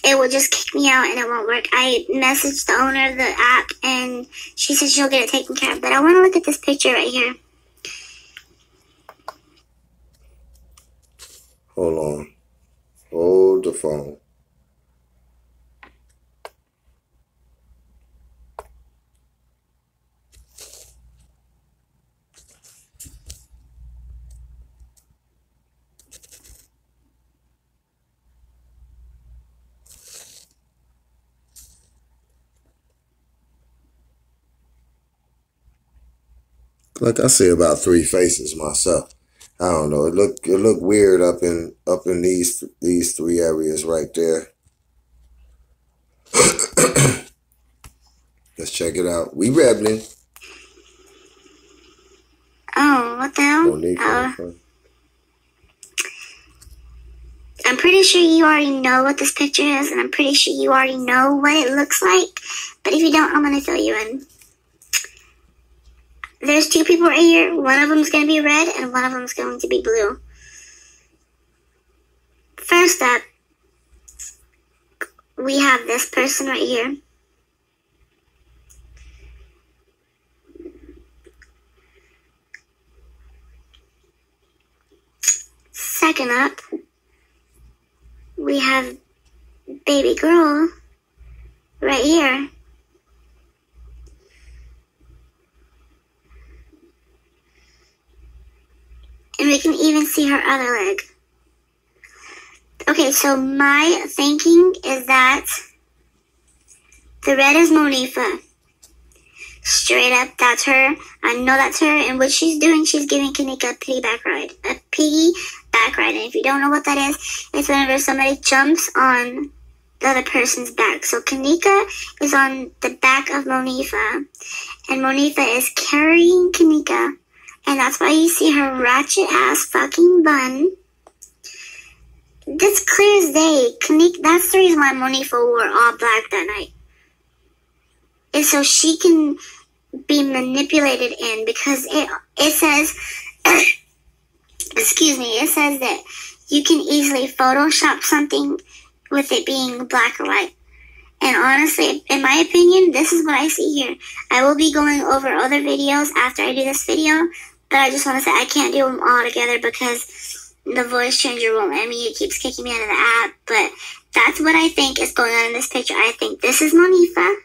Speaker 6: it will just kick me out and it won't work. I messaged the owner of the app and she said she'll get it taken care of. But I want to look at this picture right here.
Speaker 1: Hold on. Hold the phone. Like I see about 3 faces myself. I don't know. It look weird up in these 3 areas right there. Let's check it out. We rebelling.
Speaker 6: Oh, what the hell? I'm pretty sure you already know what this picture is, and I'm pretty sure you already know what it looks like. But if you don't, I'm going to fill you in. There's 2 people right here. One of them is going to be red, and one of them is going to be blue. First up, we have this person right here. Second up, we have baby girl right here. And we can even see her other leg. Okay, so my thinking is that the red is Monifa. Straight up, that's her. I know that's her. And what she's doing, she's giving Kanika a piggyback ride. A piggyback ride. And if you don't know what that is, it's whenever somebody jumps on the other person's back. So Kanika is on the back of Monifa. And Monifa is carrying Kanika. And that's why you see her ratchet ass fucking bun. That's clear as day. That's the reason why Monifa wore all black that night. Is so she can be manipulated in, because it says, excuse me, it says that you can easily Photoshop something with it being black or white. And honestly, in my opinion, this is what I see here. I will be going over other videos after I do this video, but I just want to say I can't do them all together because the voice changer won't let me. It keeps kicking me out of the app. But that's what I think is going on in this picture. I think this is Monifa.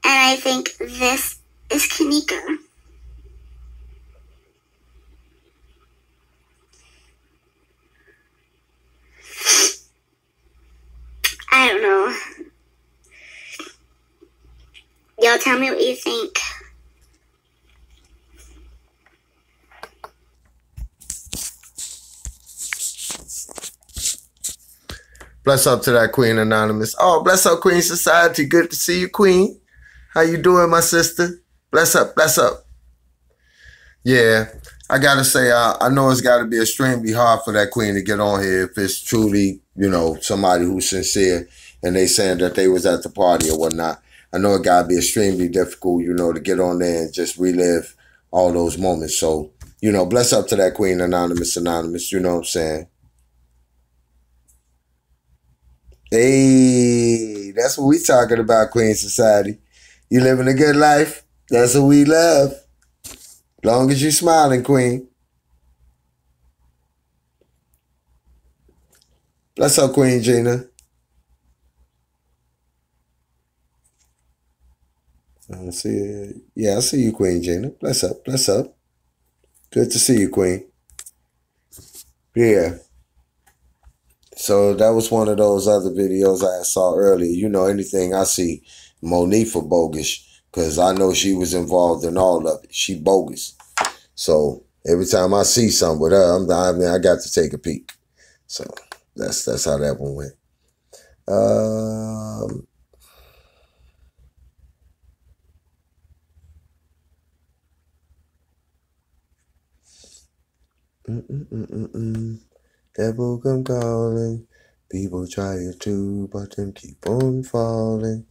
Speaker 6: And I think this is Kanika. I don't know. Y'all tell me what you think.
Speaker 1: Bless up to that Queen Anonymous. Oh, bless up, Queen Society. Good to see you, Queen. How you doing, my sister? Bless up, bless up. Yeah, I gotta say, I know it's gotta be extremely hard for that Queen to get on here if it's truly, somebody who's sincere and they saying that they was at the party or whatnot. I know it gotta be extremely difficult, to get on there and just relive all those moments. So, bless up to that Queen Anonymous, you know what I'm saying? Hey, that's what we talking about, Queen Society. You living a good life? That's what we love. Long as you smiling, Queen. Bless up, Queen Gina. I see. Yeah, I see you, Queen Gina. Bless up, bless up. Good to see you, Queen. Yeah. So that was one of those other videos I saw earlier. Anything I see Monique for bogus, because I know she was involved in all of it. She bogus. So every time I see something with her, I got to take a peek. So that's how that one went. Devil come calling, people try it too, but them keep on falling.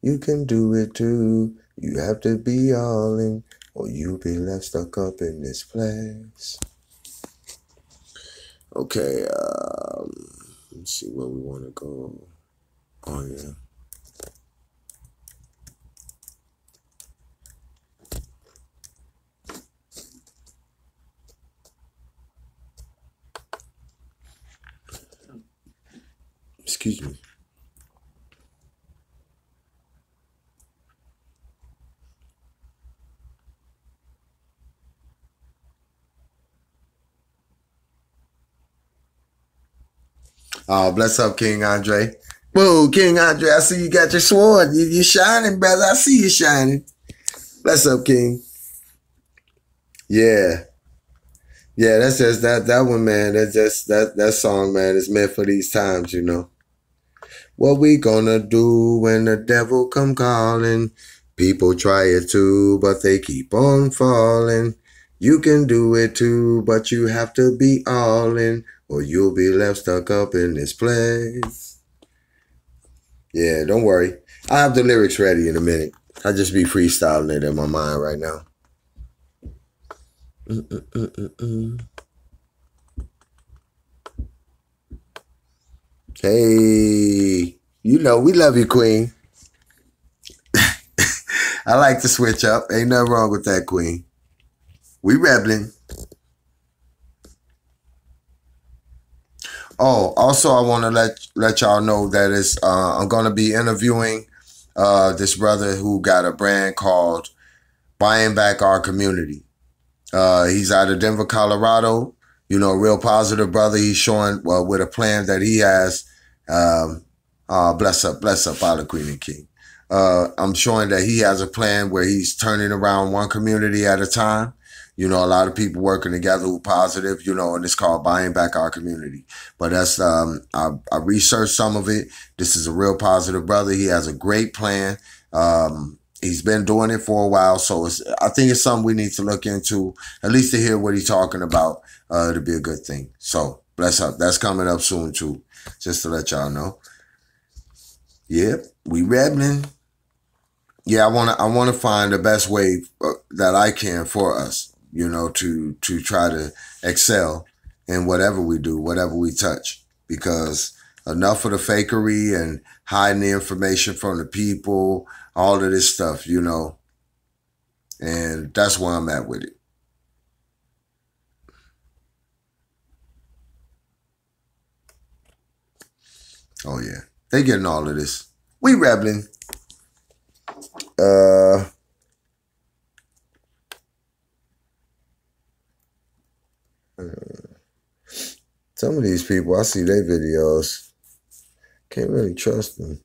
Speaker 1: You can do it too. You have to be all in, or you'll be left stuck up in this place. Okay, let's see where we want to go. Oh, yeah. Excuse me. Oh, bless up, King Andre. Whoa, King Andre, I see you got your sword. You're shining, brother. I see you shining. Bless up, King. Yeah. Yeah, that's just that one, man. That's just that song, man, is meant for these times, What we gonna do when the devil come calling? People try it too, but they keep on falling. You can do it too, but you have to be all in, or you'll be left stuck up in this place. Yeah, don't worry. I have the lyrics ready in a minute. I just be freestyling it in my mind right now. Hey, we love you, Queen. I like to switch up. Ain't nothing wrong with that, Queen. We rebelling. Oh, also, I want to let y'all know that I'm going to be interviewing this brother who got a brand called Buying Back Our Community. He's out of Denver, Colorado. A real positive brother. He's showing with a plan that he has. Bless up, Father, Queen, and King. I'm showing that he has a plan where he's turning around one community at a time. A lot of people working together who positive, and it's called Buying Back Our Community. But that's, I researched some of it. This is a real positive brother. He has a great plan. He's been doing it for a while. So I think it's something we need to look into, at least to hear what he's talking about, to be a good thing. So bless up. That's coming up soon too, just to let y'all know. Yep, we rebelling. Yeah, I want to find the best way that I can for us, to try to excel in whatever we do, whatever we touch, because enough of the fakery and hiding the information from the people, all of this stuff, and that's where I'm at with it. Oh yeah, they getting all of this. We rebelling. Some of these people, I see their videos, can't really trust them.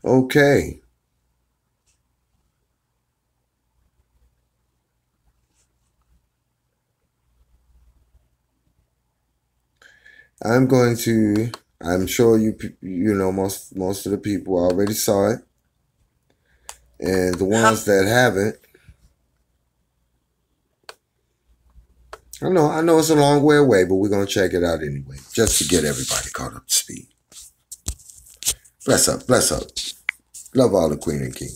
Speaker 1: Okay. I'm going to, I'm sure you know, most of the people already saw it. And the ones that haven't, I know it's a long way away, but we're going to check it out anyway, just to get everybody caught up to speed. Bless up, bless up. Love all the Queen and King.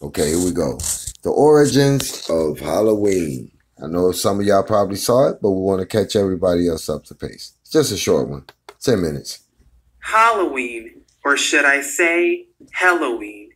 Speaker 1: Okay, here we go. The origins of Halloween. I know some of y'all probably saw it, but we want to catch everybody else up to pace. It's just a short one, 10 minutes.
Speaker 7: Halloween, or should I say Halloween.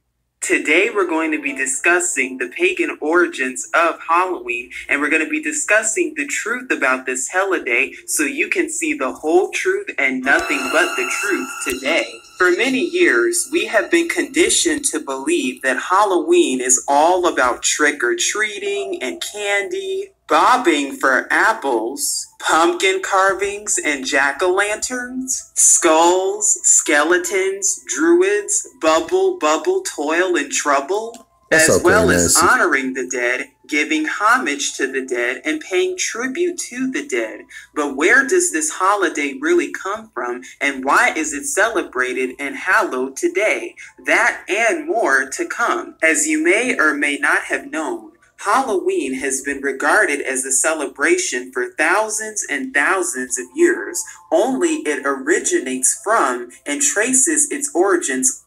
Speaker 7: Today we're going to be discussing the pagan origins of Halloween, and we're going to be discussing the truth about this holiday so you can see the whole truth and nothing but the truth today. For many years, we have been conditioned to believe that Halloween is all about trick-or-treating and candy, bobbing for apples, pumpkin carvings and jack-o'-lanterns, skulls, skeletons, druids, bubble, toil, and trouble, as well as honoring the dead, giving homage to the dead, and paying tribute to the dead. But where does this holiday really come from, and why is it celebrated and hallowed today? That and more to come. As you may or may not have known, Halloween has been regarded as a celebration for thousands and thousands of years. Only it originates from and traces its origins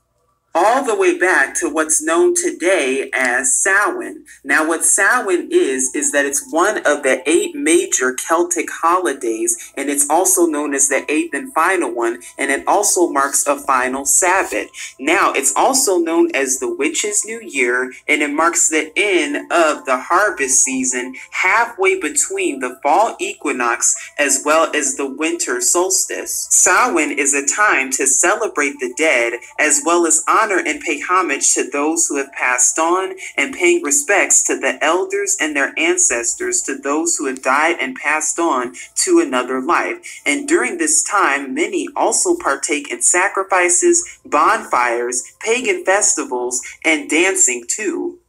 Speaker 7: all the way back to what's known today as Samhain. Now, what Samhain is that it's one of the 8 major Celtic holidays, and it's also known as the 8th and final one, and it also marks a final Sabbath. Now, it's also known as the Witches' New Year, and it marks the end of the harvest season, halfway between the fall equinox as well as the winter solstice. Samhain is a time to celebrate the dead, as well as honor and pay homage to those who have passed on, and paying respects to the elders and their ancestors, to those who have died and passed on to another life. And during this time, many also partake in sacrifices, bonfires, pagan festivals, and dancing too.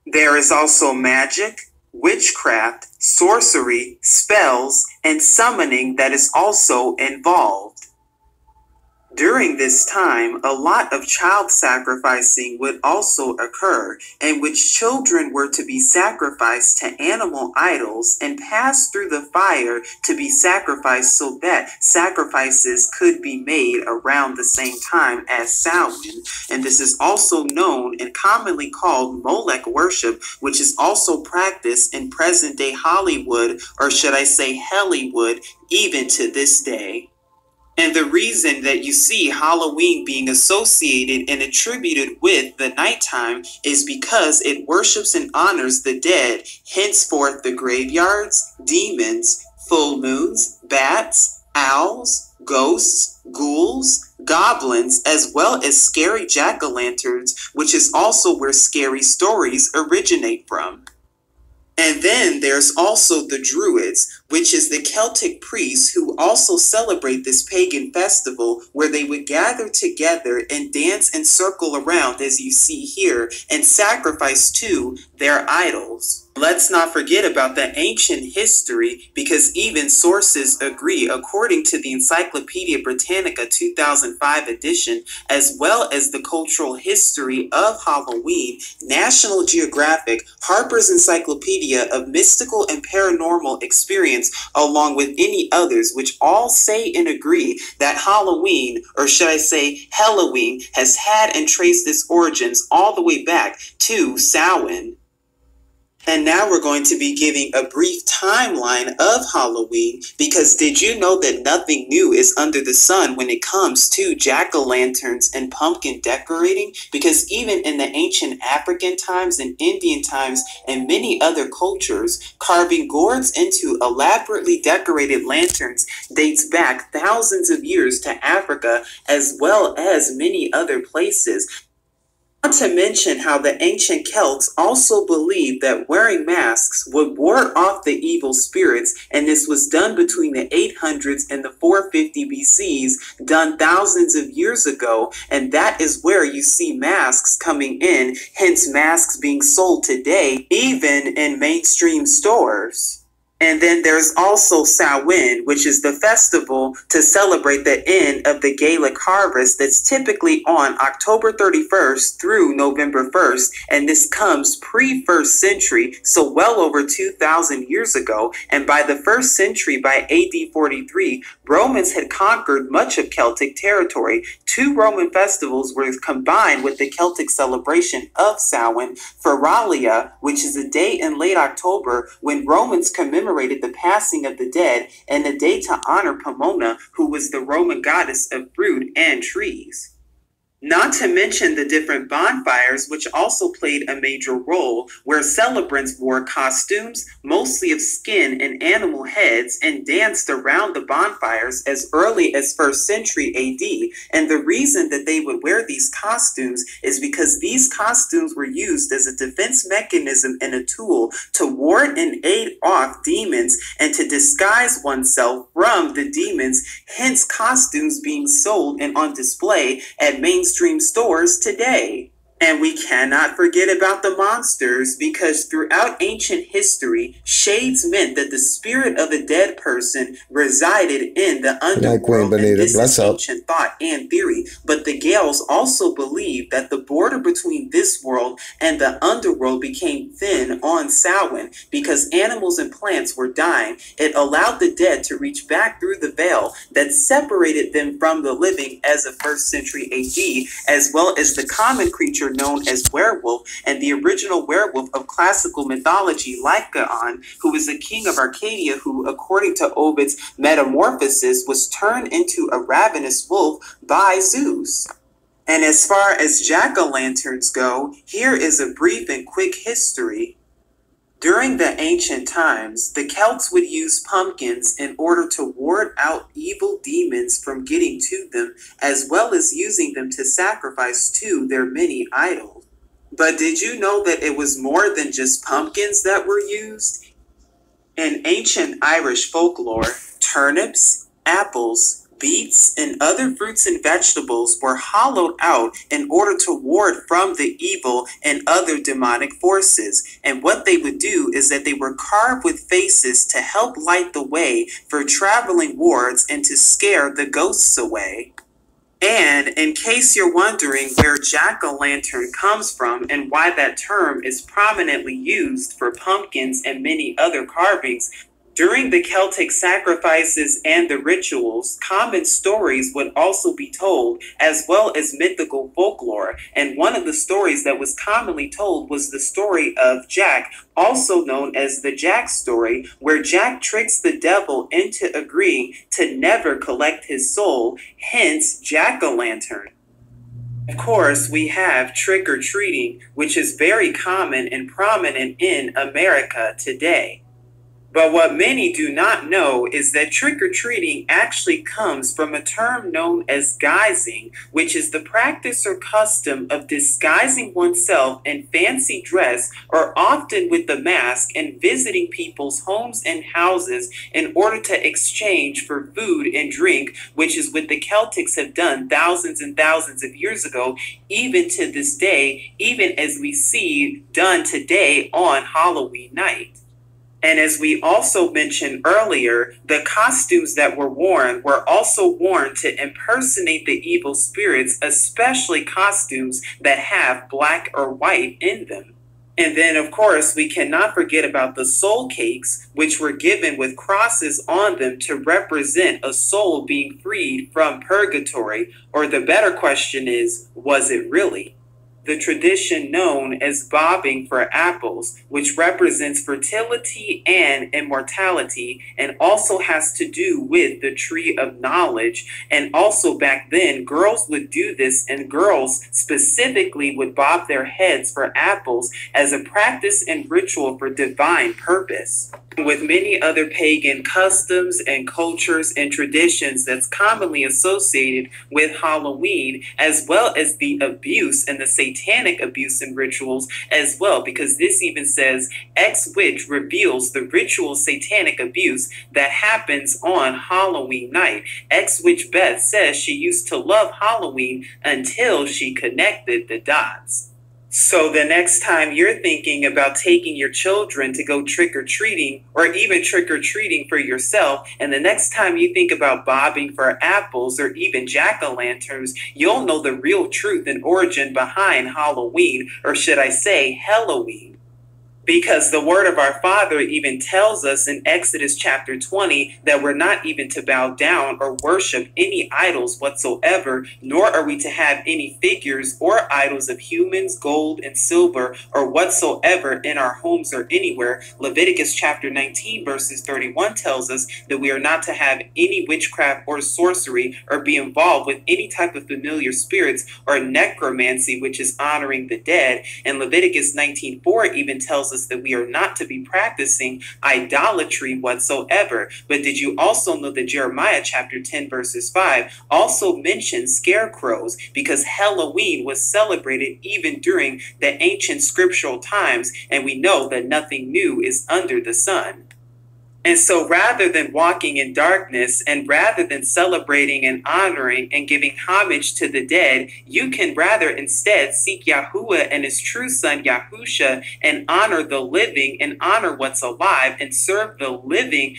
Speaker 7: There is also magic, witchcraft, sorcery, spells, and summoning that is also involved. During this time, a lot of child sacrificing would also occur, in which children were to be sacrificed to animal idols and passed through the fire to be sacrificed so that sacrifices could be made around the same time as Samhain. And this is also known and commonly called Molech worship, which is also practiced in present-day Hollywood, or should I say Hollywood, even to this day. And the reason that you see Halloween being associated and attributed with the nighttime is because it worships and honors the dead, henceforth the graveyards, demons, full moons, bats, owls, ghosts, ghouls, goblins, as well as scary jack-o'-lanterns, which is also where scary stories originate from. And then there's also the Druids, which is the Celtic priests who also celebrate this pagan festival where they would gather together and dance and circle around, as you see here, and sacrifice to their idols. Let's not forget about the ancient history, because even sources agree, according to the Encyclopedia Britannica 2005 edition, as well as the cultural history of Halloween, National Geographic, Harper's Encyclopedia of Mystical and Paranormal Experience, along with any others, which all say and agree that Halloween, or should I say Halloween, has had and traced its origins all the way back to Samhain. And now we're going to be giving a brief timeline of Halloween, because did you know that nothing new is under the sun when it comes to jack-o'-lanterns and pumpkin decorating? Because even in the ancient African times and Indian times and many other cultures, carving gourds into elaborately decorated lanterns dates back thousands of years to Africa, as well as many other places. Not to mention how the ancient Celts also believed that wearing masks would ward off the evil spirits, and this was done between the 800s and the 450 BCs, done thousands of years ago, and that is where you see masks coming in, hence masks being sold today, even in mainstream stores. And then there's also Samhain, which is the festival to celebrate the end of the Gaelic harvest that's typically on October 31st through November 1st. And this comes pre-1st century, so well over 2,000 years ago. And by the 1st century, by AD 43, Romans had conquered much of Celtic territory. Two Roman festivals were combined with the Celtic celebration of Samhain, Feralia, which is a day in late October when Romans commemorated the passing of the dead, and a day to honor Pomona, who was the Roman goddess of fruit and trees. Not to mention the different bonfires, which also played a major role, where celebrants wore costumes, mostly of skin and animal heads, and danced around the bonfires as early as 1st century AD. And the reason that they would wear these costumes is because these costumes were used as a defense mechanism and a tool to ward and aid off demons and to disguise oneself from the demons, hence costumes being sold and on display at mainstream stores today. And we cannot forget about the monsters, because throughout ancient history, shades meant that the spirit of a dead person resided in the underworld, and this is ancient thought and theory. But the Gaels also believed that the border between this world and the underworld became thin on Samhain because animals and plants were dying. It allowed the dead to reach back through the veil that separated them from the living as of 1st century AD, as well as the common creature known as werewolf, and the original werewolf of classical mythology, Lycaon, who was the king of Arcadia, who, according to Ovid's Metamorphosis, was turned into a ravenous wolf by Zeus. And as far as jack-o'-lanterns go, here is a brief and quick history. During the ancient times, the Celts would use pumpkins in order to ward out evil demons from getting to them, as well as using them to sacrifice to their many idols. But did you know that it was more than just pumpkins that were used? In ancient Irish folklore, turnips, apples, beets, and other fruits and vegetables were hollowed out in order to ward from the evil and other demonic forces. And what they would do is that they were carved with faces to help light the way for traveling wards and to scare the ghosts away. And in case you're wondering where jack-o'-lantern comes from and why that term is prominently used for pumpkins and many other carvings, during the Celtic sacrifices and the rituals, common stories would also be told, as well as mythical folklore. And one of the stories that was commonly told was the story of Jack, also known as the Jack story, where Jack tricks the devil into agreeing to never collect his soul, hence jack-o'-lantern. Of course, we have trick-or-treating, which is very common and prominent in America today. But what many do not know is that trick-or-treating actually comes from a term known as guising, which is the practice or custom of disguising oneself in fancy dress, or often with a mask, and visiting people's homes and houses in order to exchange for food and drink, which is what the Celtics have done thousands and thousands of years ago, even to this day, even as we see done today on Halloween night. And as we also mentioned earlier, the costumes that were worn were also worn to impersonate the evil spirits, especially costumes that have black or white in them. And then, of course, we cannot forget about the soul cakes, which were given with crosses on them to represent a soul being freed from purgatory. Or the better question is, was it really? The tradition known as bobbing for apples, which represents fertility and immortality, and also has to do with the tree of knowledge. And also back then, girls would do this, and girls specifically would bob their heads for apples as a practice and ritual for divine purpose. With many other pagan customs and cultures and traditions that's commonly associated with Halloween, as well as the abuse and the satanic satanic abuse and rituals as well, because this even says X witch reveals the ritual satanic abuse that happens on Halloween night. X witch Beth says she used to love Halloween until she connected the dots. So the next time you're thinking about taking your children to go trick-or-treating, or even trick-or-treating for yourself, and the next time you think about bobbing for apples or even jack-o'-lanterns, you'll know the real truth and origin behind Halloween, or should I say Halloween. Because the word of our Father even tells us in Exodus chapter 20 that we're not even to bow down or worship any idols whatsoever, nor are we to have any figures or idols of humans, gold, and silver, or whatsoever in our homes or anywhere. Leviticus chapter 19 verses 31 tells us that we are not to have any witchcraft or sorcery or be involved with any type of familiar spirits or necromancy, which is honoring the dead. And Leviticus 19:4 even tells us that we are not to be practicing idolatry whatsoever. But did you also know that Jeremiah chapter 10 verses 5 also mentions scarecrows, because Halloween was celebrated even during the ancient scriptural times, and we know that nothing new is under the sun. And so rather than walking in darkness, and rather than celebrating and honoring and giving homage to the dead, you can rather instead seek Yahuwah and his true son Yahusha and honor the living and honor what's alive and serve the living,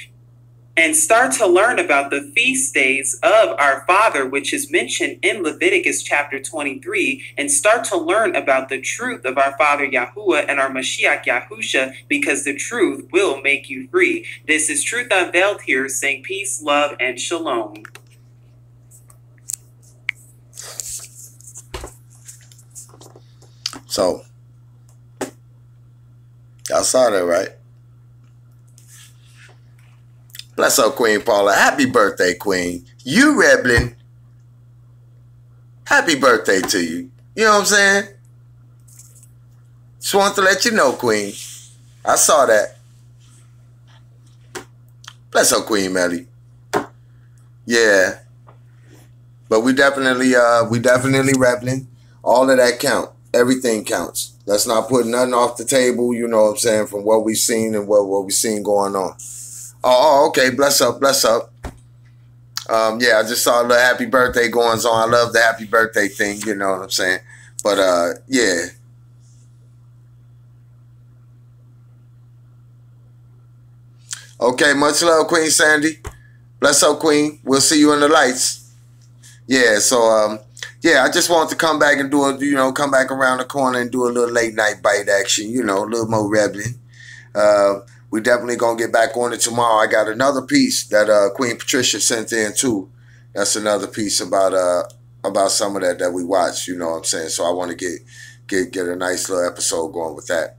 Speaker 7: and start to learn about the feast days of our Father, which is mentioned in Leviticus chapter 23, and start to learn about the truth of our Father Yahuwah and our Mashiach Yahusha, because the truth will make you free. This is Truth Unveiled here, saying peace, love, and shalom.
Speaker 1: So, y'all saw that, right? Bless up, Queen Paula. Happy birthday, Queen. You rebelling. Happy birthday to you. You know what I'm saying? Just wanted to let you know, Queen. I saw that. Bless up, Queen Melly. Yeah. But we definitely rebelling. All of that count. Everything counts. Let's not put nothing off the table, you know what I'm saying, from what we've seen and what we've seen going on. Oh, okay. Bless up, bless up. Yeah, I just saw a little happy birthday going on. I love the happy birthday thing, you know what I'm saying? But, yeah. Okay, much love, Queen Sandy. Bless up, Queen. We'll see you in the lights. Yeah, so, yeah, I just wanted to come back and come back around the corner and do a little late night bite action, a little more rebelling. We definitely going to get back on it tomorrow. I got another piece that Queen Patricia sent in too. That's another piece about some of that we watched, you know what I'm saying? So I want to get a nice little episode going with that.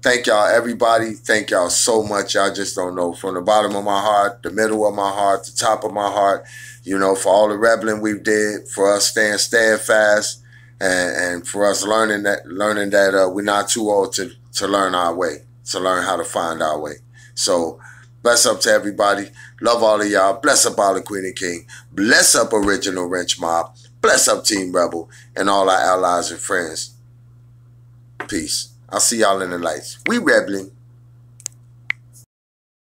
Speaker 1: Thank y'all, everybody. Thank y'all so much. Y'all just don't know. From the bottom of my heart, the middle of my heart, the top of my heart, for all the rebelling we did, for us staying steadfast, and for us learning that we're not too old to learn our way. To learn how to find our way. So, bless up to everybody. Love all of y'all. Bless up all the Queen and King. Bless up Original Wrench Mob. Bless up Team Rebel and all our allies and friends. Peace. I'll see y'all in the lights. We rebelling.